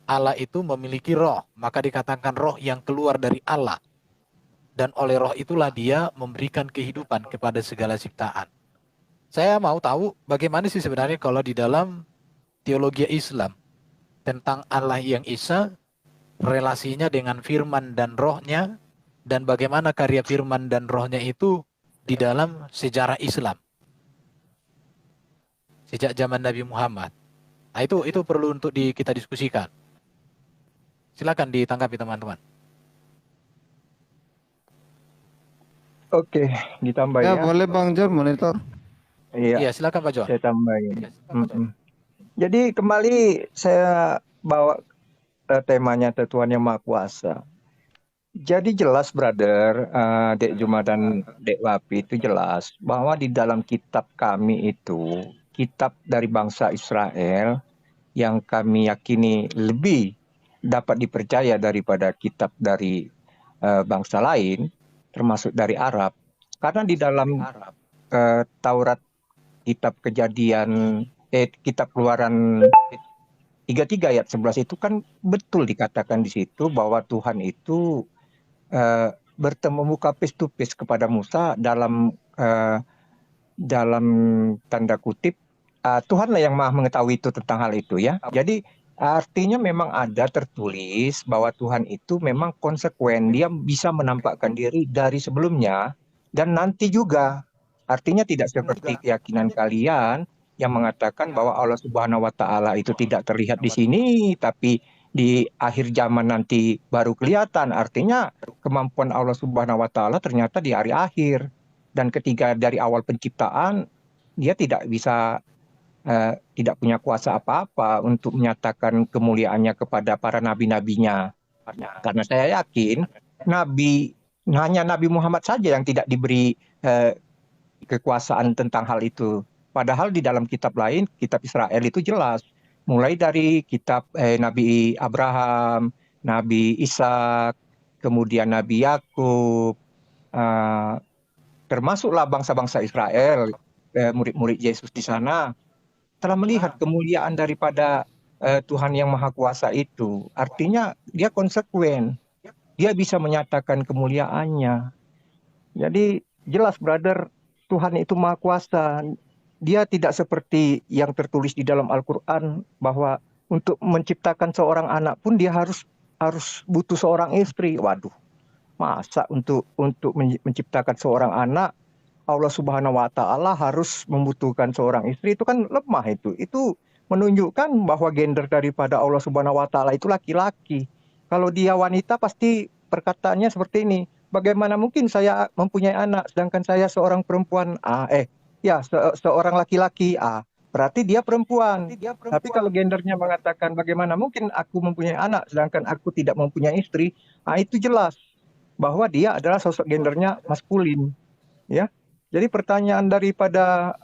Allah itu memiliki roh, maka dikatakan roh yang keluar dari Allah. Dan oleh roh itulah dia memberikan kehidupan kepada segala ciptaan. Saya mau tahu bagaimana sih sebenarnya kalau di dalam teologi Islam, tentang Allah yang Esa, relasinya dengan firman dan rohnya, dan bagaimana karya firman dan rohnya itu di dalam sejarah Islam. Sejak zaman Nabi Muhammad. Nah, itu perlu untuk kita diskusikan. Silakan ditanggapi teman-teman. Oke, ditambah Ya ya. boleh Bang John monitor. Iya, Iya, silakan Pak John. saya tambahin. Iya, silakan, Pak John. Jadi kembali saya bawa temanya Tuhan yang Maha Kuasa. Jadi jelas brother, Dek Juma dan Dek Wapi itu jelas bahwa di dalam kitab kami itu, kitab dari bangsa Israel yang kami yakini lebih dapat dipercaya daripada kitab dari bangsa lain, termasuk dari Arab. Karena di dalam Taurat, kitab Kejadian, kitab Keluaran 33 ayat 11 itu kan betul dikatakan di situ bahwa Tuhan itu bertemu muka face to face kepada Musa dalam tanda kutip Tuhanlah yang maha mengetahui itu tentang hal itu ya. Jadi artinya memang ada tertulis bahwa Tuhan itu memang konsekuen, dia bisa menampakkan diri dari sebelumnya dan nanti juga. Artinya tidak seperti keyakinan kalian yang mengatakan bahwa Allah Subhanahu wa taala itu tidak terlihat di sini tapi di akhir zaman nanti baru kelihatan. Artinya kemampuan Allah Subhanahu wa taala ternyata di hari akhir. Dan ketika dari awal penciptaan dia tidak bisa tidak punya kuasa apa-apa untuk menyatakan kemuliaannya kepada para nabi-nabinya. Karena saya yakin hanya Nabi Muhammad saja yang tidak diberi kekuasaan tentang hal itu. Padahal di dalam kitab lain, kitab Israel itu jelas. Mulai dari kitab Nabi Abraham, Nabi Ishak, kemudian Nabi Yakub, termasuklah bangsa-bangsa Israel, murid-murid Yesus di sana. telah melihat kemuliaan daripada Tuhan yang Maha Kuasa itu. Artinya dia konsekuen. Dia bisa menyatakan kemuliaannya. Jadi jelas brother, Tuhan itu Maha Kuasa. Dia tidak seperti yang tertulis di dalam Al-Quran bahwa untuk menciptakan seorang anak pun dia harus butuh seorang istri. Waduh, masa untuk menciptakan seorang anak Allah Subhanahu wa taala harus membutuhkan seorang istri? Itu kan lemah itu. Itu menunjukkan bahwa gender daripada Allah Subhanahu wa taala itu laki-laki. Kalau dia wanita pasti perkataannya seperti ini. Bagaimana mungkin saya mempunyai anak sedangkan saya seorang perempuan? Seorang laki-laki. Berarti dia perempuan. Tapi kalau gendernya mengatakan bagaimana mungkin aku mempunyai anak sedangkan aku tidak mempunyai istri, itu jelas bahwa dia adalah sosok gendernya maskulin, ya. Jadi pertanyaan daripada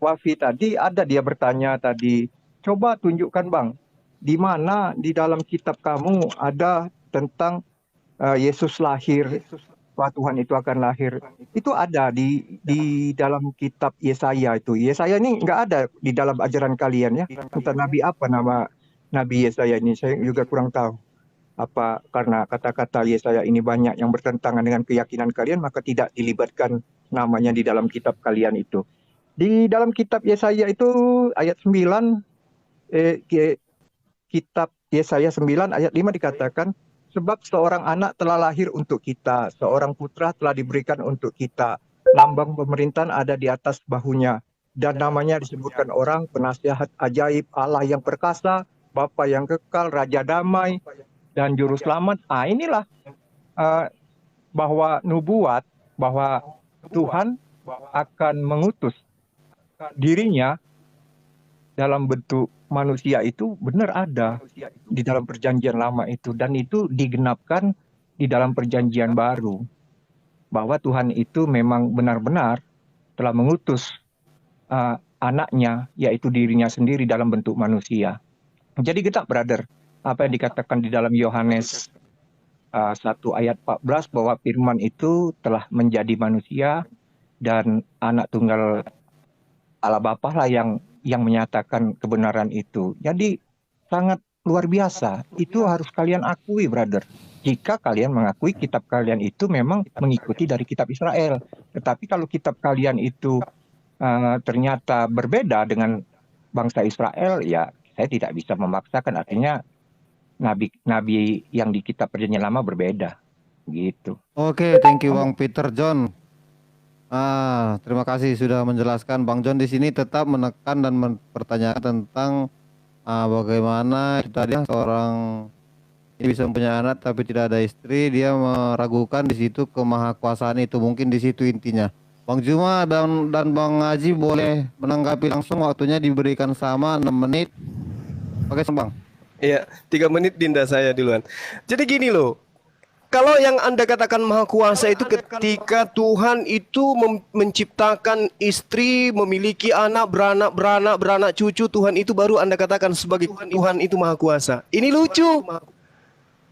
Wafi tadi, dia bertanya tadi, coba tunjukkan Bang, di mana di dalam kitab kamu ada tentang Yesus lahir, bahwa Tuhan itu akan lahir. Itu ada di dalam kitab Yesaya itu. Yesaya ini nggak ada di dalam ajaran kalian ya. Entah nabi apa nama Nabi Yesaya ini, saya juga kurang tahu. Apa karena kata-kata Yesaya ini banyak yang bertentangan dengan keyakinan kalian, maka tidak dilibatkan namanya di dalam kitab kalian itu. Di dalam kitab Yesaya itu ayat 9, kitab Yesaya 9 ayat 5 dikatakan, sebab seorang anak telah lahir untuk kita, seorang putra telah diberikan untuk kita, lambang pemerintahan ada di atas bahunya, dan namanya disebutkan orang penasihat ajaib, Allah yang perkasa, Bapa yang kekal, Raja damai, dan juru selamat. Inilah bahwa nubuat, bahwa Tuhan akan mengutus dirinya dalam bentuk manusia itu benar ada di dalam perjanjian lama itu, dan itu digenapkan di dalam perjanjian baru, bahwa Tuhan itu memang benar-benar telah mengutus anaknya, yaitu dirinya sendiri dalam bentuk manusia. Jadi kita brother, apa yang dikatakan di dalam Yohanes 1 ayat 14 bahwa firman itu telah menjadi manusia dan anak tunggal Allah Bapa lah yang menyatakan kebenaran itu. Jadi sangat luar biasa. Itu harus kalian akui brother. Jika kalian mengakui kitab kalian itu memang mengikuti dari kitab Israel. Tetapi kalau kitab kalian itu ternyata berbeda dengan bangsa Israel, ya saya tidak bisa memaksakan. Artinya nabi yang di kitab perjanjian lama berbeda gitu. Oke, thank you Bang Peter John. Terima kasih sudah menjelaskan. Bang John di sini tetap menekan dan mempertanyakan tentang bagaimana tadi seorang ini bisa mempunyai anak tapi tidak ada istri. Dia meragukan di situ kemahakuasaan itu, mungkin di situ intinya. Bang Juma dan Bang Haji boleh menanggapi langsung, waktunya diberikan sama 6 menit. Oke Bang. Iya, 3 menit Dinda saya duluan. Jadi gini loh, kalau yang Anda katakan maha kuasa itu ketika Tuhan itu menciptakan istri, memiliki anak, beranak cucu, Tuhan itu baru Anda katakan sebagai Tuhan itu maha kuasa. Ini lucu.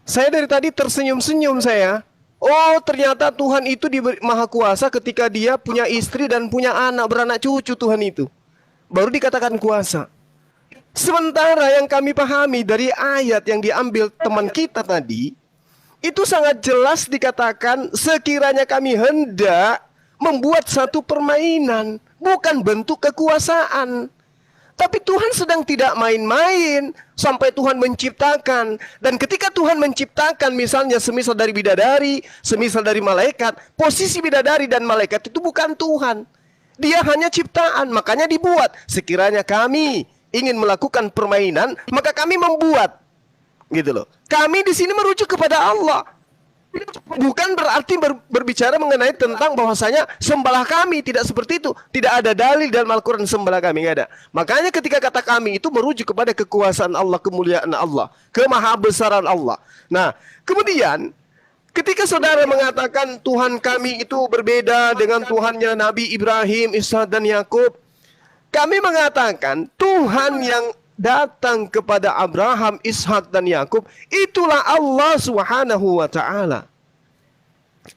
Saya dari tadi tersenyum-senyum saya. Oh, ternyata Tuhan itu maha kuasa ketika dia punya istri dan punya anak, beranak cucu Tuhan itu. Baru dikatakan kuasa. Sementara yang kami pahami dari ayat yang diambil teman kita tadi, itu sangat jelas dikatakan sekiranya kami hendak membuat satu permainan, bukan bentuk kekuasaan. Tapi Tuhan sedang tidak main-main sampai Tuhan menciptakan. Dan ketika Tuhan menciptakan misalnya semisal dari bidadari, semisal dari malaikat, posisi bidadari dan malaikat itu bukan Tuhan. Dia hanya ciptaan, makanya dibuat. Sekiranya kami ingin melakukan permainan, maka kami membuat, gitu loh. Kami di sini merujuk kepada Allah, bukan berarti berbicara mengenai tentang bahwasanya sembahlah kami, tidak seperti itu. Tidak ada dalil dalam Al-Quran sembahlah kami, nggak ada. Makanya ketika kata kami itu merujuk kepada kekuasaan Allah, kemuliaan Allah, kemahabesaran Allah. Nah, kemudian ketika saudara mengatakan Tuhan kami itu berbeda dengan Tuhannya Nabi Ibrahim, Ishak dan Yakub, kami mengatakan Tuhan yang datang kepada Abraham, Ishak dan Yakub itulah Allah Subhanahu wa taala.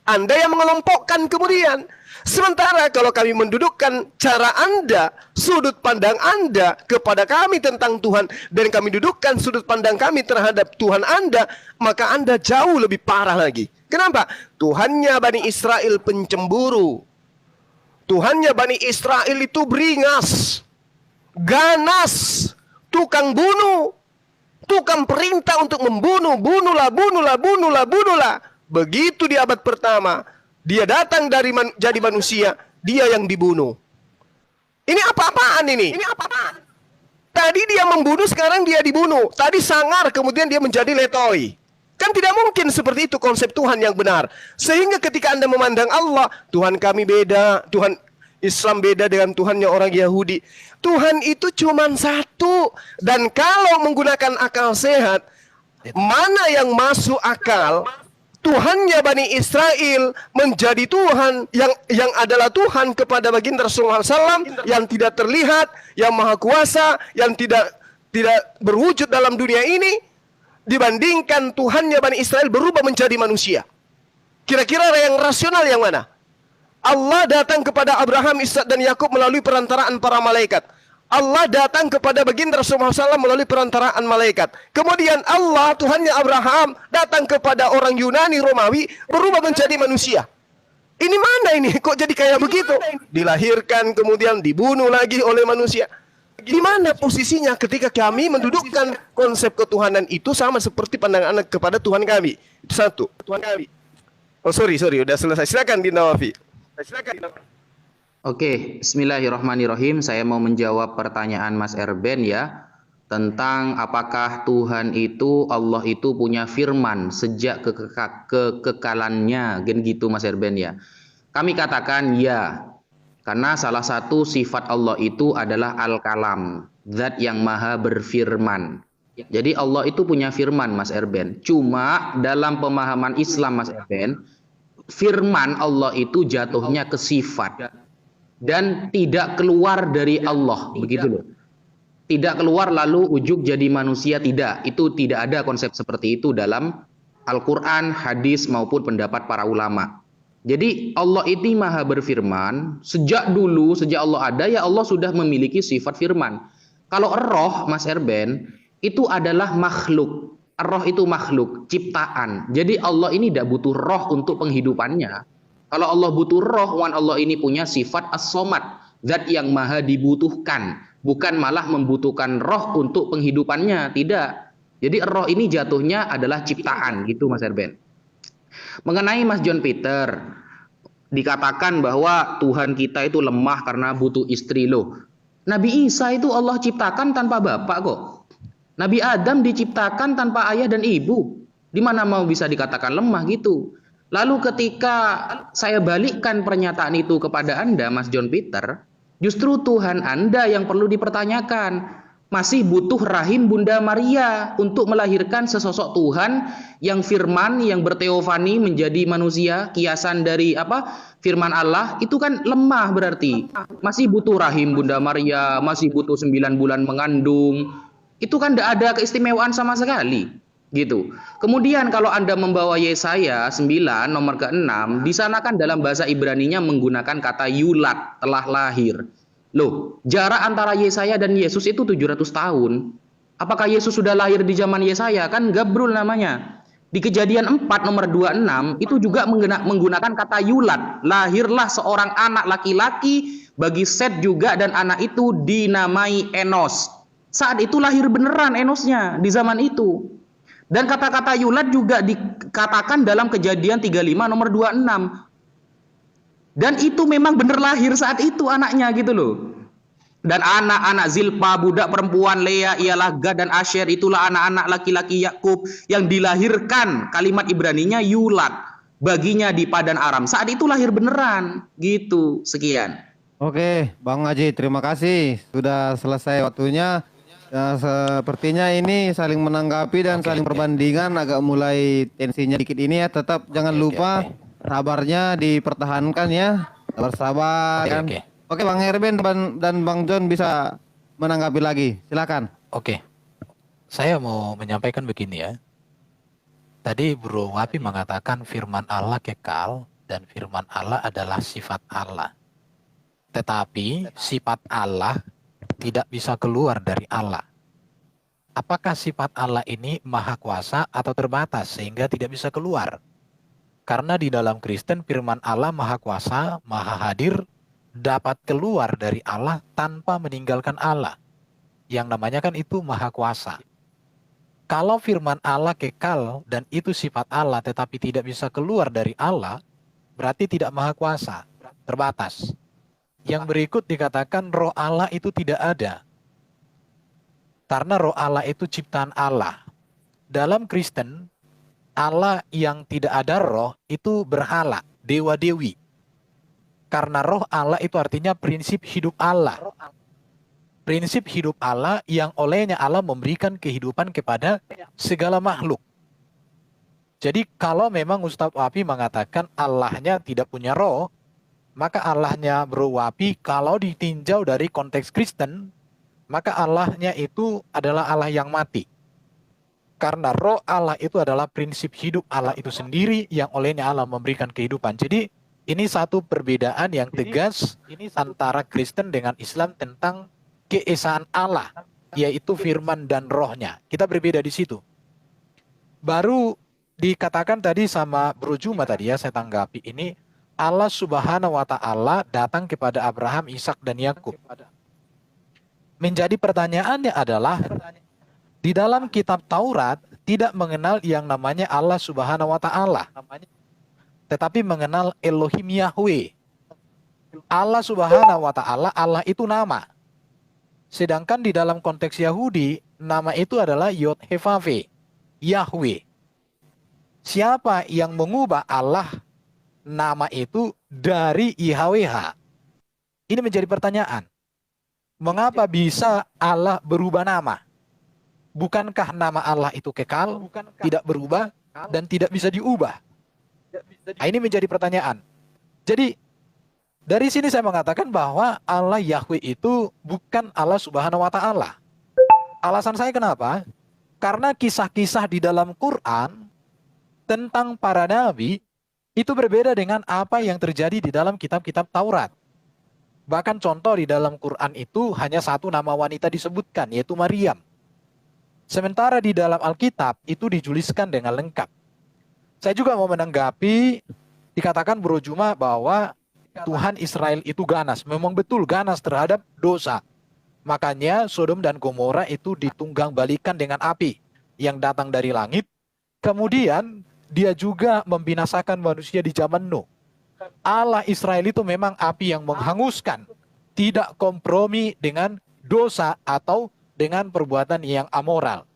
Anda yang mengelompokkan kemudian. Sementara kalau kami mendudukkan cara Anda, sudut pandang Anda kepada kami tentang Tuhan, dan kami dudukkan sudut pandang kami terhadap Tuhan Anda, maka Anda jauh lebih parah lagi. Kenapa? Tuhannya Bani Israel pencemburu. Tuhannya Bani Israel itu beringas, ganas, tukang bunuh, tukang perintah untuk membunuh, bunuhlah. Begitu di abad pertama, dia datang dari jadi manusia, dia yang dibunuh. Ini apa-apaan ini? Tadi dia membunuh, sekarang dia dibunuh. Tadi sangar, kemudian dia menjadi letoi. Kan tidak mungkin seperti itu konsep Tuhan yang benar. Sehingga ketika Anda memandang Allah, Tuhan kami beda, Tuhan Islam beda dengan Tuhannya orang Yahudi. Tuhan itu cuma satu. Dan kalau menggunakan akal sehat, mana yang masuk akal? Tuhannya Bani Israel menjadi Tuhan yang adalah Tuhan kepada baginda Rasulullah SAW yang tidak terlihat, yang maha kuasa, yang tidak berwujud dalam dunia ini, dibandingkan Tuhannya Bani Israel berubah menjadi manusia. Kira-kira yang rasional yang mana? Allah datang kepada Abraham, Ishak dan Yakub melalui perantaraan para malaikat. Allah datang kepada baginda Rasulullah SAW melalui perantaraan malaikat. Kemudian Allah, Tuhannya Abraham, datang kepada orang Yunani, Romawi, berubah menjadi manusia. Ini mana ini? Kok jadi kayak begitu? Dilahirkan, kemudian dibunuh lagi oleh manusia. Di mana posisinya ketika kami mendudukkan konsep ketuhanan itu sama seperti pandangan anak kepada Tuhan kami? Itu satu. Tuhan kami. Oh sorry, udah selesai. Silakan Dinda Wafi. Oke, bismillahirrahmanirrahim. Saya mau menjawab pertanyaan Mas Erben ya, tentang apakah Tuhan itu, Allah itu punya firman sejak kekekalannya, kan gitu Mas Erben ya. Kami katakan ya, karena salah satu sifat Allah itu adalah Al-Kalam, zat yang maha berfirman. Jadi Allah itu punya firman Mas Erben. Cuma dalam pemahaman Islam Mas Erben, firman Allah itu jatuhnya ke sifat dan tidak keluar dari Allah, begitu loh. Tidak keluar lalu ujug jadi manusia, tidak. Itu tidak ada konsep seperti itu dalam Al-Quran, hadis maupun pendapat para ulama. Jadi Allah itu maha berfirman, sejak dulu, sejak Allah ada ya Allah sudah memiliki sifat firman. Kalau roh Mas Erben, itu adalah makhluk. Roh itu makhluk, ciptaan. Jadi Allah ini tidak butuh roh untuk penghidupannya. Kalau Allah butuh roh, Allah ini punya sifat as-somad, zat yang maha dibutuhkan, bukan malah membutuhkan roh untuk penghidupannya, tidak. Jadi roh ini jatuhnya adalah ciptaan, gitu Mas Erben. Mengenai Mas John Peter, dikatakan bahwa Tuhan kita itu lemah karena butuh istri loh. Nabi Isa itu Allah ciptakan tanpa bapak kok. Nabi Adam diciptakan tanpa ayah dan ibu. Di mana mau bisa dikatakan lemah gitu. Lalu ketika saya balikkan pernyataan itu kepada Anda, Mas John Peter, justru Tuhan Anda yang perlu dipertanyakan. Masih butuh rahim Bunda Maria untuk melahirkan sesosok Tuhan yang firman, yang berteofani menjadi manusia, kiasan dari firman Allah, itu kan lemah berarti. Masih butuh rahim Bunda Maria, masih butuh 9 bulan mengandung. Itu kan tidak ada keistimewaan sama sekali. Gitu. Kemudian kalau Anda membawa Yesaya 9 nomor ke-6, di sana kan dalam bahasa Ibraninya menggunakan kata yulat, telah lahir. Loh, jarak antara Yesaya dan Yesus itu 700 tahun. Apakah Yesus sudah lahir di zaman Yesaya? Kan Gabrul namanya. Di Kejadian 4 nomor 26 itu juga menggunakan kata yulat. Lahirlah seorang anak laki-laki bagi Set juga, dan anak itu dinamai Enos. Saat itu lahir beneran Enosnya di zaman itu. Dan kata-kata yulat juga dikatakan dalam Kejadian 35 nomor 26. Dan itu memang benar lahir saat itu anaknya gitu loh. Dan anak-anak Zilpa, budak perempuan Lea, ialah Gad dan Asher, itulah anak-anak laki-laki Yakub yang dilahirkan, kalimat Ibraninya yulat, baginya di Padan Aram. Saat itu lahir beneran gitu. Sekian. Oke, Bang Haji, terima kasih. Sudah selesai waktunya. Ya, sepertinya ini saling menanggapi dan saling perbandingan, agak mulai tensinya dikit ini ya. Tetap jangan lupa sabarnya dipertahankan ya. Sabar kan. Oke, Bang Erben dan Bang John bisa menanggapi lagi. Silakan. Oke. Saya mau menyampaikan begini ya. Tadi Bro Wapi mengatakan firman Allah kekal dan firman Allah adalah sifat Allah. Tetapi sifat Allah tidak bisa keluar dari Allah. Apakah sifat Allah ini maha kuasa atau terbatas sehingga tidak bisa keluar? Karena di dalam Kristen firman Allah maha kuasa, maha hadir, dapat keluar dari Allah tanpa meninggalkan Allah. Yang namanya kan itu maha kuasa. Kalau firman Allah kekal dan itu sifat Allah tetapi tidak bisa keluar dari Allah, berarti tidak maha kuasa, terbatas. Yang berikut dikatakan roh Allah itu tidak ada. Karena roh Allah itu ciptaan Allah. Dalam Kristen, Allah yang tidak ada roh itu berhala, dewa-dewi. Karena roh Allah itu artinya prinsip hidup Allah. Prinsip hidup Allah yang olehnya Allah memberikan kehidupan kepada segala makhluk. Jadi kalau memang Ustadz Wapi mengatakan Allahnya tidak punya roh, maka Allahnya Bro Wapi kalau ditinjau dari konteks Kristen, maka Allahnya itu adalah Allah yang mati. Karena roh Allah itu adalah prinsip hidup Allah itu sendiri yang olehnya Allah memberikan kehidupan. Jadi ini satu perbedaan yang tegas antara Kristen dengan Islam tentang keesaan Allah, yaitu firman dan rohnya. Kita berbeda di situ. Baru dikatakan tadi sama Bro Juma tadi ya, saya tanggapi ini, Allah Subhanahu wa Ta'ala datang kepada Abraham, Ishak dan Yakub. Menjadi pertanyaannya adalah, di dalam kitab Taurat tidak mengenal yang namanya Allah Subhanahu wa Ta'ala, tetapi mengenal Elohim Yahweh. Allah Subhanahu wa Ta'ala, Allah itu nama. Sedangkan di dalam konteks Yahudi, nama itu adalah Yod-Heh-Vav-He, Yahweh. Siapa yang mengubah Allah nama itu dari YHWH? Ini menjadi pertanyaan. Mengapa bisa Allah berubah nama? Bukankah nama Allah itu kekal, tidak berubah, dan tidak bisa diubah? Nah, ini menjadi pertanyaan. Jadi, dari sini saya mengatakan bahwa Allah Yahweh itu bukan Allah Subhanahu wa Ta'ala. Alasan saya kenapa? Karena kisah-kisah di dalam Quran tentang para nabi itu berbeda dengan apa yang terjadi di dalam kitab-kitab Taurat. Bahkan contoh di dalam Quran itu hanya satu nama wanita disebutkan, yaitu Maryam. Sementara di dalam Alkitab itu dijuliskan dengan lengkap. Saya juga mau menanggapi, dikatakan Bro Juma bahwa Tuhan Israel itu ganas. Memang betul ganas terhadap dosa. Makanya Sodom dan Gomora itu ditunggang balikan dengan api yang datang dari langit. Kemudian dia juga membinasakan manusia di zaman Nuh. Allah Israel itu memang api yang menghanguskan. Tidak kompromi dengan dosa atau dengan perbuatan yang amoral.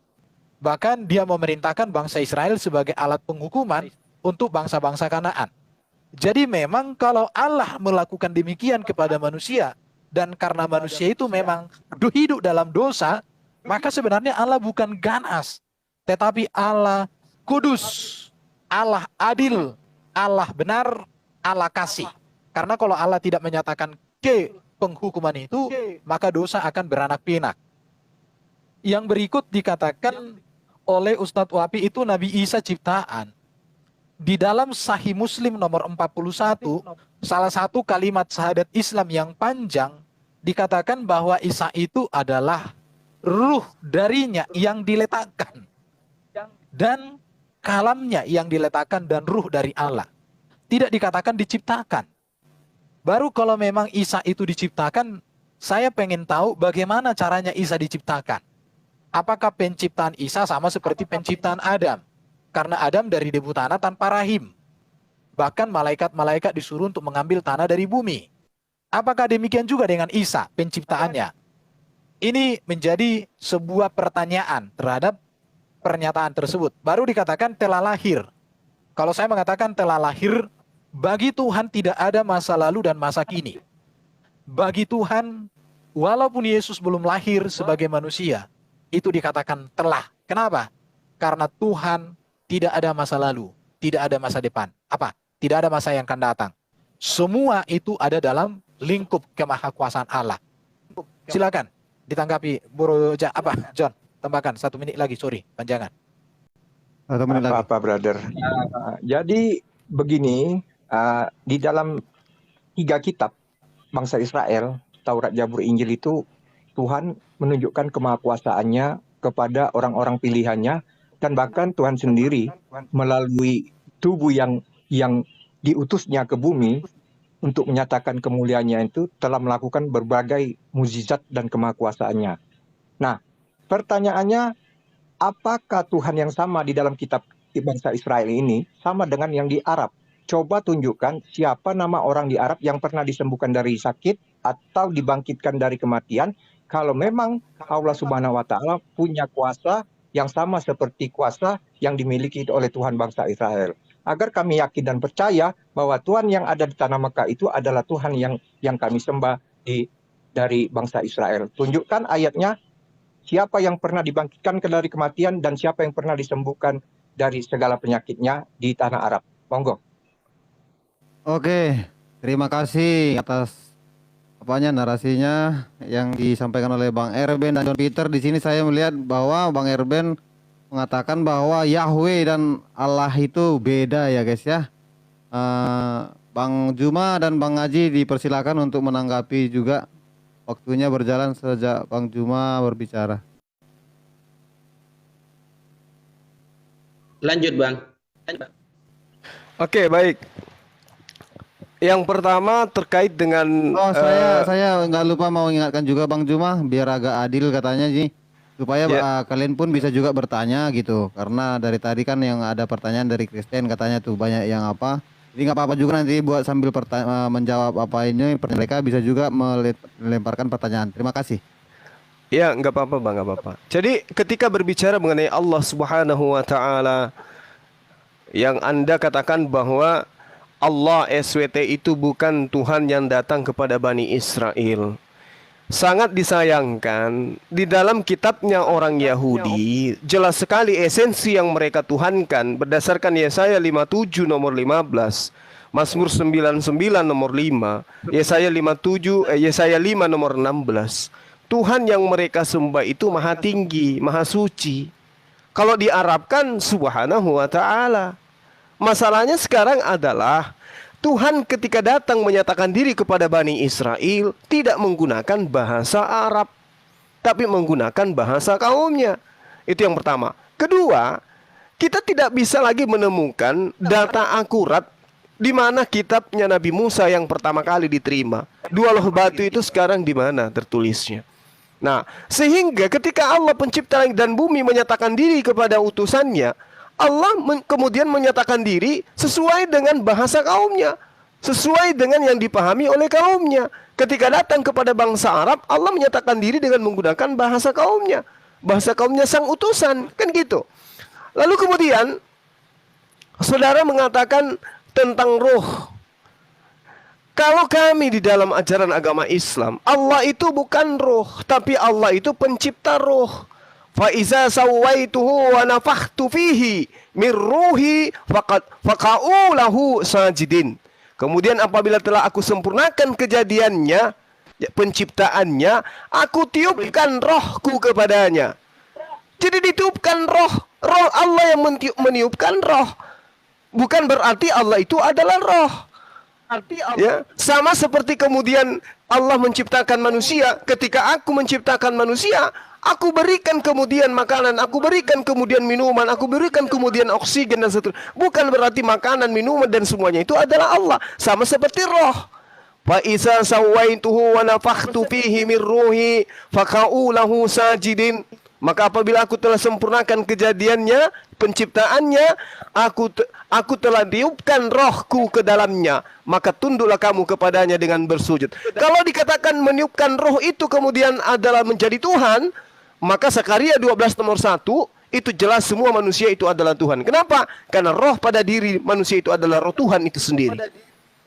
Bahkan dia memerintahkan bangsa Israel sebagai alat penghukuman untuk bangsa-bangsa Kanaan. Jadi memang kalau Allah melakukan demikian kepada manusia, dan karena manusia itu memang hidup dalam dosa, maka sebenarnya Allah bukan ganas, tetapi Allah kudus, Allah adil, Allah benar, Allah kasih. Karena kalau Allah tidak menyatakan ke penghukuman itu, maka dosa akan beranak pinak. Yang berikut dikatakan oleh Ustadz Wapi itu Nabi Isa ciptaan. Di dalam Sahih Muslim nomor 41, salah satu kalimat syahadat Islam yang panjang, dikatakan bahwa Isa itu adalah ruh darinya yang diletakkan. Dan kalamnya yang diletakkan dan ruh dari Allah. Tidak dikatakan diciptakan. Baru kalau memang Isa itu diciptakan, saya pengen tahu bagaimana caranya Isa diciptakan. Apakah penciptaan Isa sama seperti penciptaan Adam? Karena Adam dari debu tanah tanpa rahim. Bahkan malaikat-malaikat disuruh untuk mengambil tanah dari bumi. Apakah demikian juga dengan Isa penciptaannya? Ini menjadi sebuah pertanyaan terhadap pernyataan tersebut. Baru dikatakan telah lahir. Kalau saya mengatakan telah lahir, bagi Tuhan tidak ada masa lalu dan masa kini. Bagi Tuhan, walaupun Yesus belum lahir sebagai manusia, itu dikatakan telah. Kenapa? Karena Tuhan tidak ada masa lalu, tidak ada masa depan. Apa? Tidak ada masa yang akan datang. Semua itu ada dalam lingkup kemahakuasaan Allah. Silakan ditanggapi Bro John. Tambahkan 1 menit lagi, sorry, panjangan. Satu menit lagi. Apa-apa, brother. Jadi begini, di dalam 3 kitab bangsa Israel, Taurat, Zabur, Injil itu Tuhan menunjukkan kemahakuasaannya kepada orang-orang pilihannya, dan bahkan Tuhan sendiri melalui tubuh yang diutusnya ke bumi untuk menyatakan kemuliaannya itu telah melakukan berbagai mukjizat dan kemahakuasaannya. Nah, pertanyaannya, apakah Tuhan yang sama di dalam kitab bangsa Israel ini sama dengan yang di Arab? Coba tunjukkan siapa nama orang di Arab yang pernah disembuhkan dari sakit atau dibangkitkan dari kematian, kalau memang Allah Subhanahu wa Ta'ala punya kuasa yang sama seperti kuasa yang dimiliki oleh Tuhan bangsa Israel. Agar kami yakin dan percaya bahwa Tuhan yang ada di tanah Mekah itu adalah Tuhan yang kami sembah dari bangsa Israel. Tunjukkan ayatnya, siapa yang pernah dibangkitkan dari kematian dan siapa yang pernah disembuhkan dari segala penyakitnya di tanah Arab. Monggo. Oke, terima kasih atas narasinya yang disampaikan oleh Bang Erben dan John Peter. Di sini saya melihat bahwa Bang Erben mengatakan bahwa Yahweh dan Allah itu beda ya guys ya. Bang Juma dan Bang Haji dipersilakan untuk menanggapi juga. Waktunya berjalan sejak Bang Juma berbicara. Lanjut, Bang. Oke, baik. Yang pertama terkait dengan Saya nggak lupa mau ingatkan juga Bang Juma biar agak adil katanya sih, supaya kalian pun bisa juga bertanya gitu, karena dari tadi kan yang ada pertanyaan dari Kristen katanya tuh banyak yang apa, jadi nggak apa-apa juga nanti buat sambil menjawab apa ini mereka bisa juga melemparkan pertanyaan. Terima kasih. Ya, nggak apa-apa Bang, nggak apa-apa. Jadi ketika berbicara mengenai Allah Subhanahu wa Ta'ala, yang Anda katakan bahwa Allah SWT itu bukan Tuhan yang datang kepada Bani Israel. Sangat disayangkan, di dalam kitabnya orang Yahudi jelas sekali esensi yang mereka tuhankan berdasarkan Yesaya 57 nomor 15, Mazmur 99 nomor 5, Yesaya 5 nomor 16. Tuhan yang mereka sembah itu maha tinggi, maha suci. Kalau diarabkan Subhanahu wa Ta'ala. Masalahnya sekarang adalah Tuhan ketika datang menyatakan diri kepada Bani Israel tidak menggunakan bahasa Arab, tapi menggunakan bahasa kaumnya. Itu yang pertama. Kedua, kita tidak bisa lagi menemukan data akurat di mana kitabnya Nabi Musa yang pertama kali diterima. Dua loh batu itu sekarang di mana tertulisnya. Nah, sehingga ketika Allah pencipta langit dan bumi menyatakan diri kepada utusannya, Allah kemudian menyatakan diri sesuai dengan bahasa kaumnya, sesuai dengan yang dipahami oleh kaumnya. Ketika datang kepada bangsa Arab, Allah menyatakan diri dengan menggunakan bahasa kaumnya sang utusan, kan gitu. Lalu kemudian saudara mengatakan tentang roh. Kalau kami di dalam ajaran agama Islam, Allah itu bukan roh, tapi Allah itu pencipta roh. Fa iza sawaituhu wa nafakhtu fihi min ruhi faqa'u lahu sajidin. Kemudian apabila telah aku sempurnakan kejadiannya, penciptaannya, aku tiupkan rohku kepadanya. Jadi ditiupkan roh Allah yang meniupkan roh. Bukan berarti Allah itu adalah roh. Ya, sama seperti kemudian Allah menciptakan manusia. Ketika aku menciptakan manusia, aku berikan kemudian makanan, aku berikan kemudian minuman, aku berikan kemudian oksigen dan seterusnya. Bukan berarti makanan, minuman dan semuanya itu adalah Allah. Sama seperti roh. Fa iza sawaituhu wa nafakhtu fihi min ruhi faqa'u lahu sajidin. Maka apabila aku telah sempurnakan kejadiannya, penciptaannya, aku telah tiupkan rohku ke dalamnya, maka tunduklah kamu kepadanya dengan bersujud. Kalau dikatakan meniupkan roh itu kemudian adalah menjadi Tuhan, maka Zakaria 12 nomor 1 itu jelas semua manusia itu adalah Tuhan. Kenapa? Karena roh pada diri manusia itu adalah roh Tuhan itu sendiri.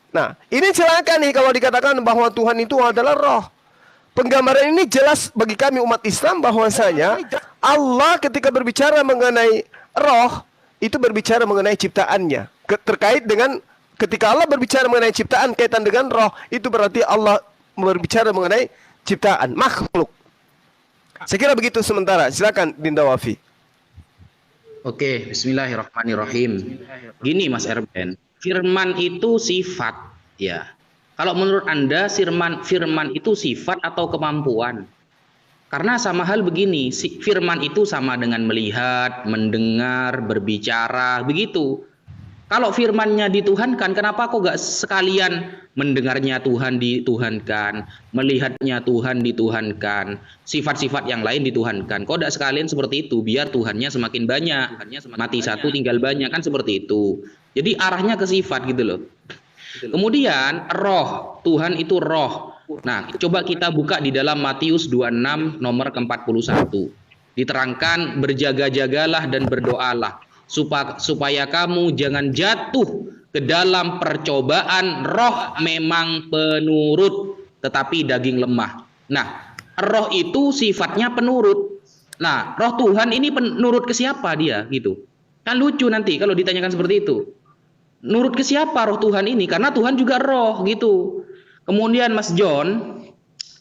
Nah, ini celaka nih kalau dikatakan bahwa Tuhan itu adalah roh. Penggambaran ini jelas bagi kami umat Islam bahwasanya Allah ketika berbicara mengenai roh itu berbicara mengenai ciptaannya. Terkait dengan ketika Allah berbicara mengenai ciptaan kaitan dengan roh, itu berarti Allah berbicara mengenai ciptaan makhluk. Saya kira begitu sementara. Silakan Dinda Wafi. Oke, bismillahirrahmanirrahim. Gini Mas Erben, firman itu sifat, ya. Kalau menurut Anda firman itu sifat atau kemampuan? Karena sama hal begini, firman itu sama dengan melihat, mendengar, berbicara, begitu. Kalau firmannya dituhankan, kenapa kok gak sekalian mendengarnya Tuhan dituhankan, melihatnya Tuhan dituhankan, sifat-sifat yang lain dituhankan? Kok gak sekalian seperti itu, biar Tuhannya semakin banyak, mati satu tinggal banyak, kan seperti itu. Jadi arahnya ke sifat gitu loh. Kemudian roh, Tuhan itu roh. Nah, coba kita buka di dalam Matius 26 nomor ke-41. Diterangkan, berjaga-jagalah dan berdoalah supaya kamu jangan jatuh ke dalam percobaan. Roh memang penurut, tetapi daging lemah. Nah, roh itu sifatnya penurut. Nah, roh Tuhan ini penurut ke siapa dia gitu? Kan lucu nanti kalau ditanyakan seperti itu. Nurut ke siapa roh Tuhan ini? Karena Tuhan juga roh gitu. Kemudian Mas John,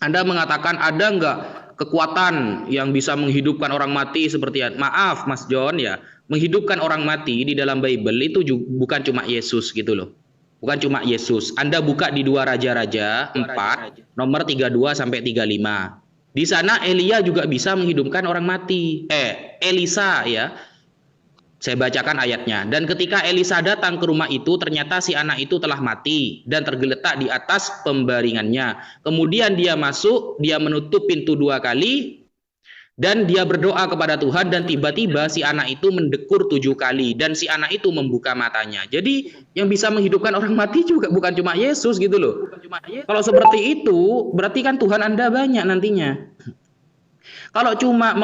Anda mengatakan ada nggak kekuatan yang bisa menghidupkan orang mati seperti maaf Mas John ya, menghidupkan orang mati di dalam Bible itu bukan cuma Yesus gitu loh. Bukan cuma Yesus. Anda buka di 2 Raja-Raja 4 nomor 32 sampai 35. Di sana Elia juga bisa menghidupkan orang mati. Elisa ya. Saya bacakan ayatnya. Dan ketika Elisa datang ke rumah itu, ternyata si anak itu telah mati dan tergeletak di atas pembaringannya. Kemudian dia masuk, dia menutup pintu 2 kali, dan dia berdoa kepada Tuhan, dan tiba-tiba si anak itu mendekur 7 kali, dan si anak itu membuka matanya. Jadi yang bisa menghidupkan orang mati juga bukan cuma Yesus gitu loh. Kalau seperti itu, berarti kan Tuhan Anda banyak nantinya. Kalau cuma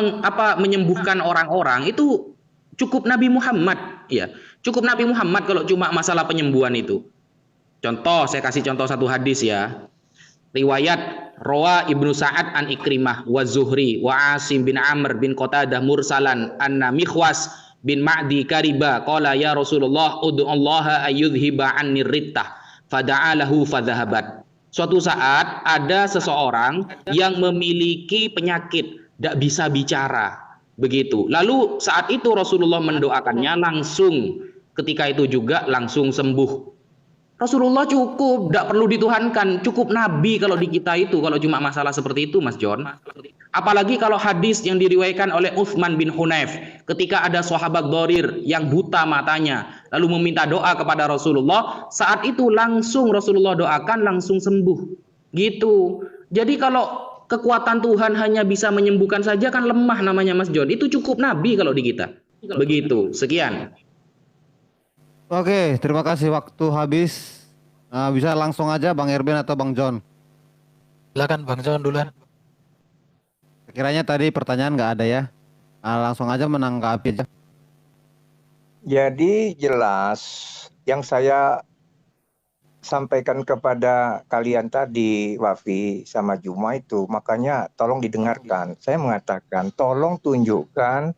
menyembuhkan orang-orang itu cukup Nabi Muhammad, ya. Cukup Nabi Muhammad kalau cuma masalah penyembuhan itu. Contoh, saya kasih contoh satu hadis ya. Riwayat Rawa Ibnu Sa'ad an Ikrimah wa Zuhri wa Asim bin Amr bin Qatadah mursalan anna Mikhwas bin Ma'di Kariba qala ya Rasulullah ud'ullaha ayyudhiba anni rittah fada'alahu fadhahabat. Suatu saat ada seseorang yang memiliki penyakit, tidak bisa bicara. Begitu. Lalu saat itu Rasulullah mendoakannya langsung. Ketika itu juga langsung sembuh. Rasulullah cukup, tidak perlu dituhankan. Cukup Nabi kalau di kita itu. Kalau cuma masalah seperti itu Mas John. Apalagi kalau hadis yang diriwayatkan oleh Utsman bin Hunayf. Ketika ada sahabat Dharir yang buta matanya. Lalu meminta doa kepada Rasulullah. Saat itu langsung Rasulullah doakan langsung sembuh. Gitu. Jadi kalau kekuatan Tuhan hanya bisa menyembuhkan saja kan lemah namanya Mas John. Itu cukup Nabi kalau di kita. Begitu. Sekian. Oke, terima kasih, waktu habis. Bisa langsung aja Bang Erben atau Bang John. Silakan Bang John duluan. Sekiranya tadi pertanyaan nggak ada ya. Langsung aja menanggapi aja. Jadi jelas yang saya sampaikan kepada kalian tadi, Wafi sama Juma itu, makanya tolong didengarkan. Saya mengatakan, tolong tunjukkan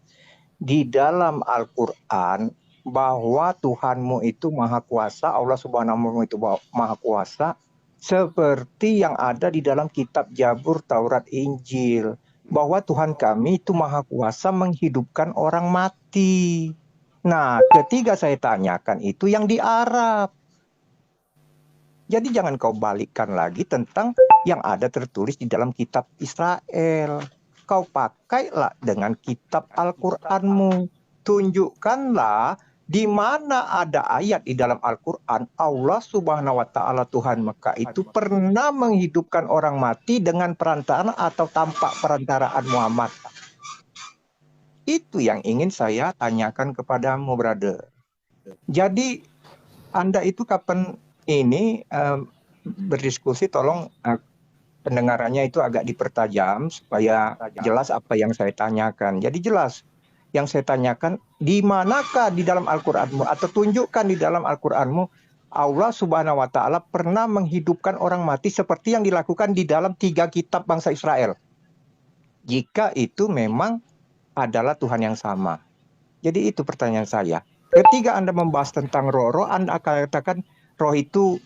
di dalam Al-Quran bahwa Tuhanmu itu maha kuasa, Allah Subhanahu itu maha kuasa, seperti yang ada di dalam kitab Zabur, Taurat, Injil. Bahwa Tuhan kami itu maha kuasa menghidupkan orang mati. Nah, ketiga saya tanyakan itu yang di Arab. Jadi jangan kau balikkan lagi tentang yang ada tertulis di dalam kitab Israel. Kau pakailah dengan kitab Al-Qur'anmu. Tunjukkanlah di mana ada ayat di dalam Al-Qur'an Allah Subhanahu wa taala Tuhan Mekah itu pernah menghidupkan orang mati dengan perantaraan atau tanpa perantaraan Muhammad. Itu yang ingin saya tanyakan kepadamu, brother. Jadi Anda itu kapan ini berdiskusi, tolong pendengarannya itu agak dipertajam supaya jelas apa yang saya tanyakan. Jadi jelas yang saya tanyakan, di manakah di dalam Al-Qur'anmu atau tunjukkan di dalam Al-Qur'anmu Allah Subhanahu wa taala pernah menghidupkan orang mati seperti yang dilakukan di dalam 3 kitab bangsa Israel. Jika itu memang adalah Tuhan yang sama. Jadi itu pertanyaan saya. Ketika Anda membahas tentang roh, Anda akan katakan roh itu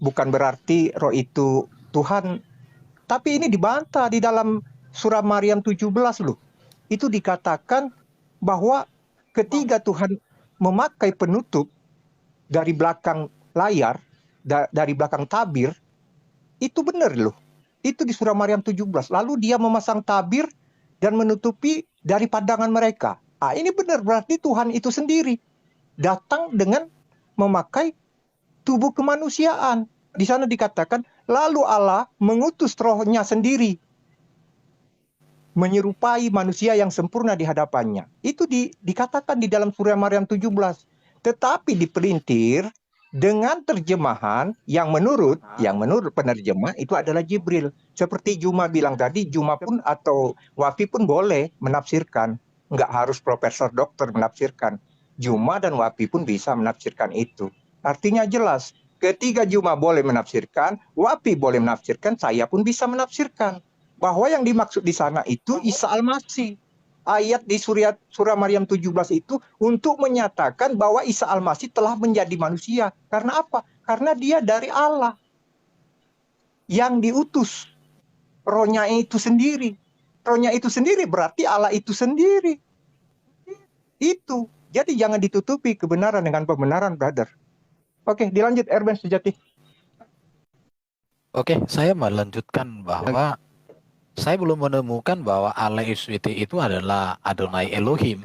bukan berarti roh itu Tuhan. Tapi ini dibantah di dalam surah Maryam 17 loh. Itu dikatakan bahwa ketika Tuhan memakai penutup dari belakang layar, dari belakang tabir, itu benar loh. Itu di surah Maryam 17. Lalu dia memasang tabir dan menutupi dari pandangan mereka. Ini benar, berarti Tuhan itu sendiri datang dengan memakai tubuh kemanusiaan. Di sana dikatakan, lalu Allah mengutus rohnya sendiri, menyerupai manusia yang sempurna di hadapannya. Itu dikatakan di dalam surah Maryam 17. Tetapi dipelintir dengan terjemahan yang menurut penerjemah itu adalah Jibril. Seperti Juma bilang tadi, Juma pun atau Wafi pun boleh menafsirkan. Nggak harus profesor dokter menafsirkan. Juma dan Wafi pun bisa menafsirkan itu. Artinya jelas, ketika Juma boleh menafsirkan, Wafi boleh menafsirkan, saya pun bisa menafsirkan. Bahwa yang dimaksud di sana itu Isa Al-Masih. Ayat di surah Maryam 17 itu untuk menyatakan bahwa Isa Al-Masih telah menjadi manusia. Karena apa? Karena dia dari Allah yang diutus. Rohnya itu sendiri. Rohnya itu sendiri berarti Allah itu sendiri. Itu. Jadi jangan ditutupi kebenaran dengan pembenaran, brother. Oke, dilanjut Erben Sejati. Oke, saya melanjutkan bahwa saya belum menemukan bahwa Allah SWT itu adalah Adonai Elohim.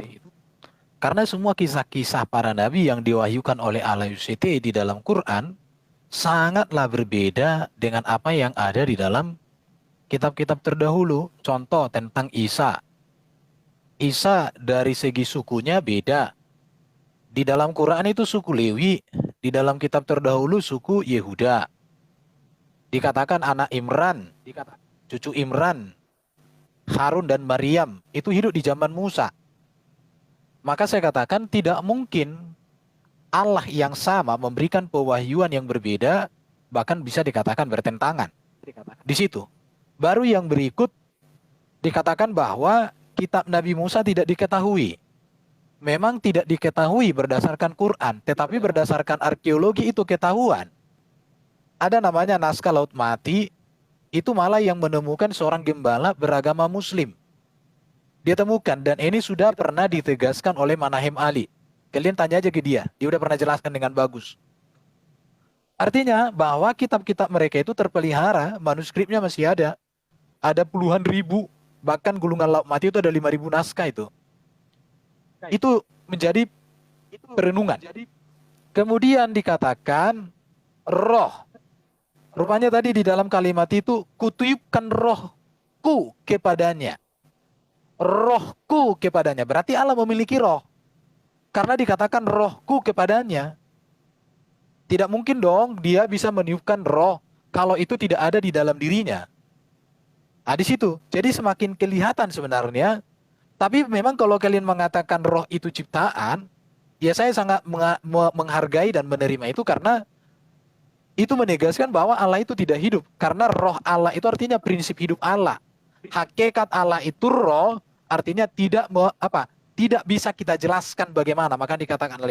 Karena semua kisah-kisah para nabi yang diwahyukan oleh Allah SWT di dalam Quran sangatlah berbeda dengan apa yang ada di dalam kitab-kitab terdahulu. Contoh tentang Isa. Isa dari segi sukunya beda. Di dalam Quran itu suku Lewi, di dalam kitab terdahulu suku Yehuda. Dikatakan anak Imran, cucu Imran, Harun dan Maryam itu hidup di zaman Musa. Maka saya katakan tidak mungkin Allah yang sama memberikan pewahyuan yang berbeda, bahkan bisa dikatakan bertentangan. Di situ. Baru yang berikut dikatakan bahwa kitab Nabi Musa tidak diketahui. Memang tidak diketahui berdasarkan Quran, tetapi berdasarkan arkeologi itu ketahuan. Ada namanya naskah Laut Mati, itu malah yang menemukan seorang gembala beragama Muslim. Dia temukan, dan ini sudah pernah ditegaskan oleh Manahem Ali. Kalian tanya aja ke dia udah pernah jelaskan dengan bagus. Artinya bahwa kitab-kitab mereka itu terpelihara, manuskripnya masih ada. Ada puluhan ribu, bahkan gulungan Laut Mati itu ada 5.000 naskah itu. Itu menjadi perenungan. Kemudian dikatakan roh. Rupanya tadi di dalam kalimat itu, kutiupkan rohku kepadanya. Rohku kepadanya. Berarti Allah memiliki roh. Karena dikatakan rohku kepadanya. Tidak mungkin dong dia bisa meniupkan roh kalau itu tidak ada di dalam dirinya. Di situ. Jadi semakin kelihatan sebenarnya. Tapi memang kalau kalian mengatakan roh itu ciptaan, ya saya sangat menghargai dan menerima itu karena itu menegaskan bahwa Allah itu tidak hidup. Karena roh Allah itu artinya prinsip hidup Allah. Hakikat Allah itu roh, artinya tidak bisa kita jelaskan bagaimana. Maka dikatakan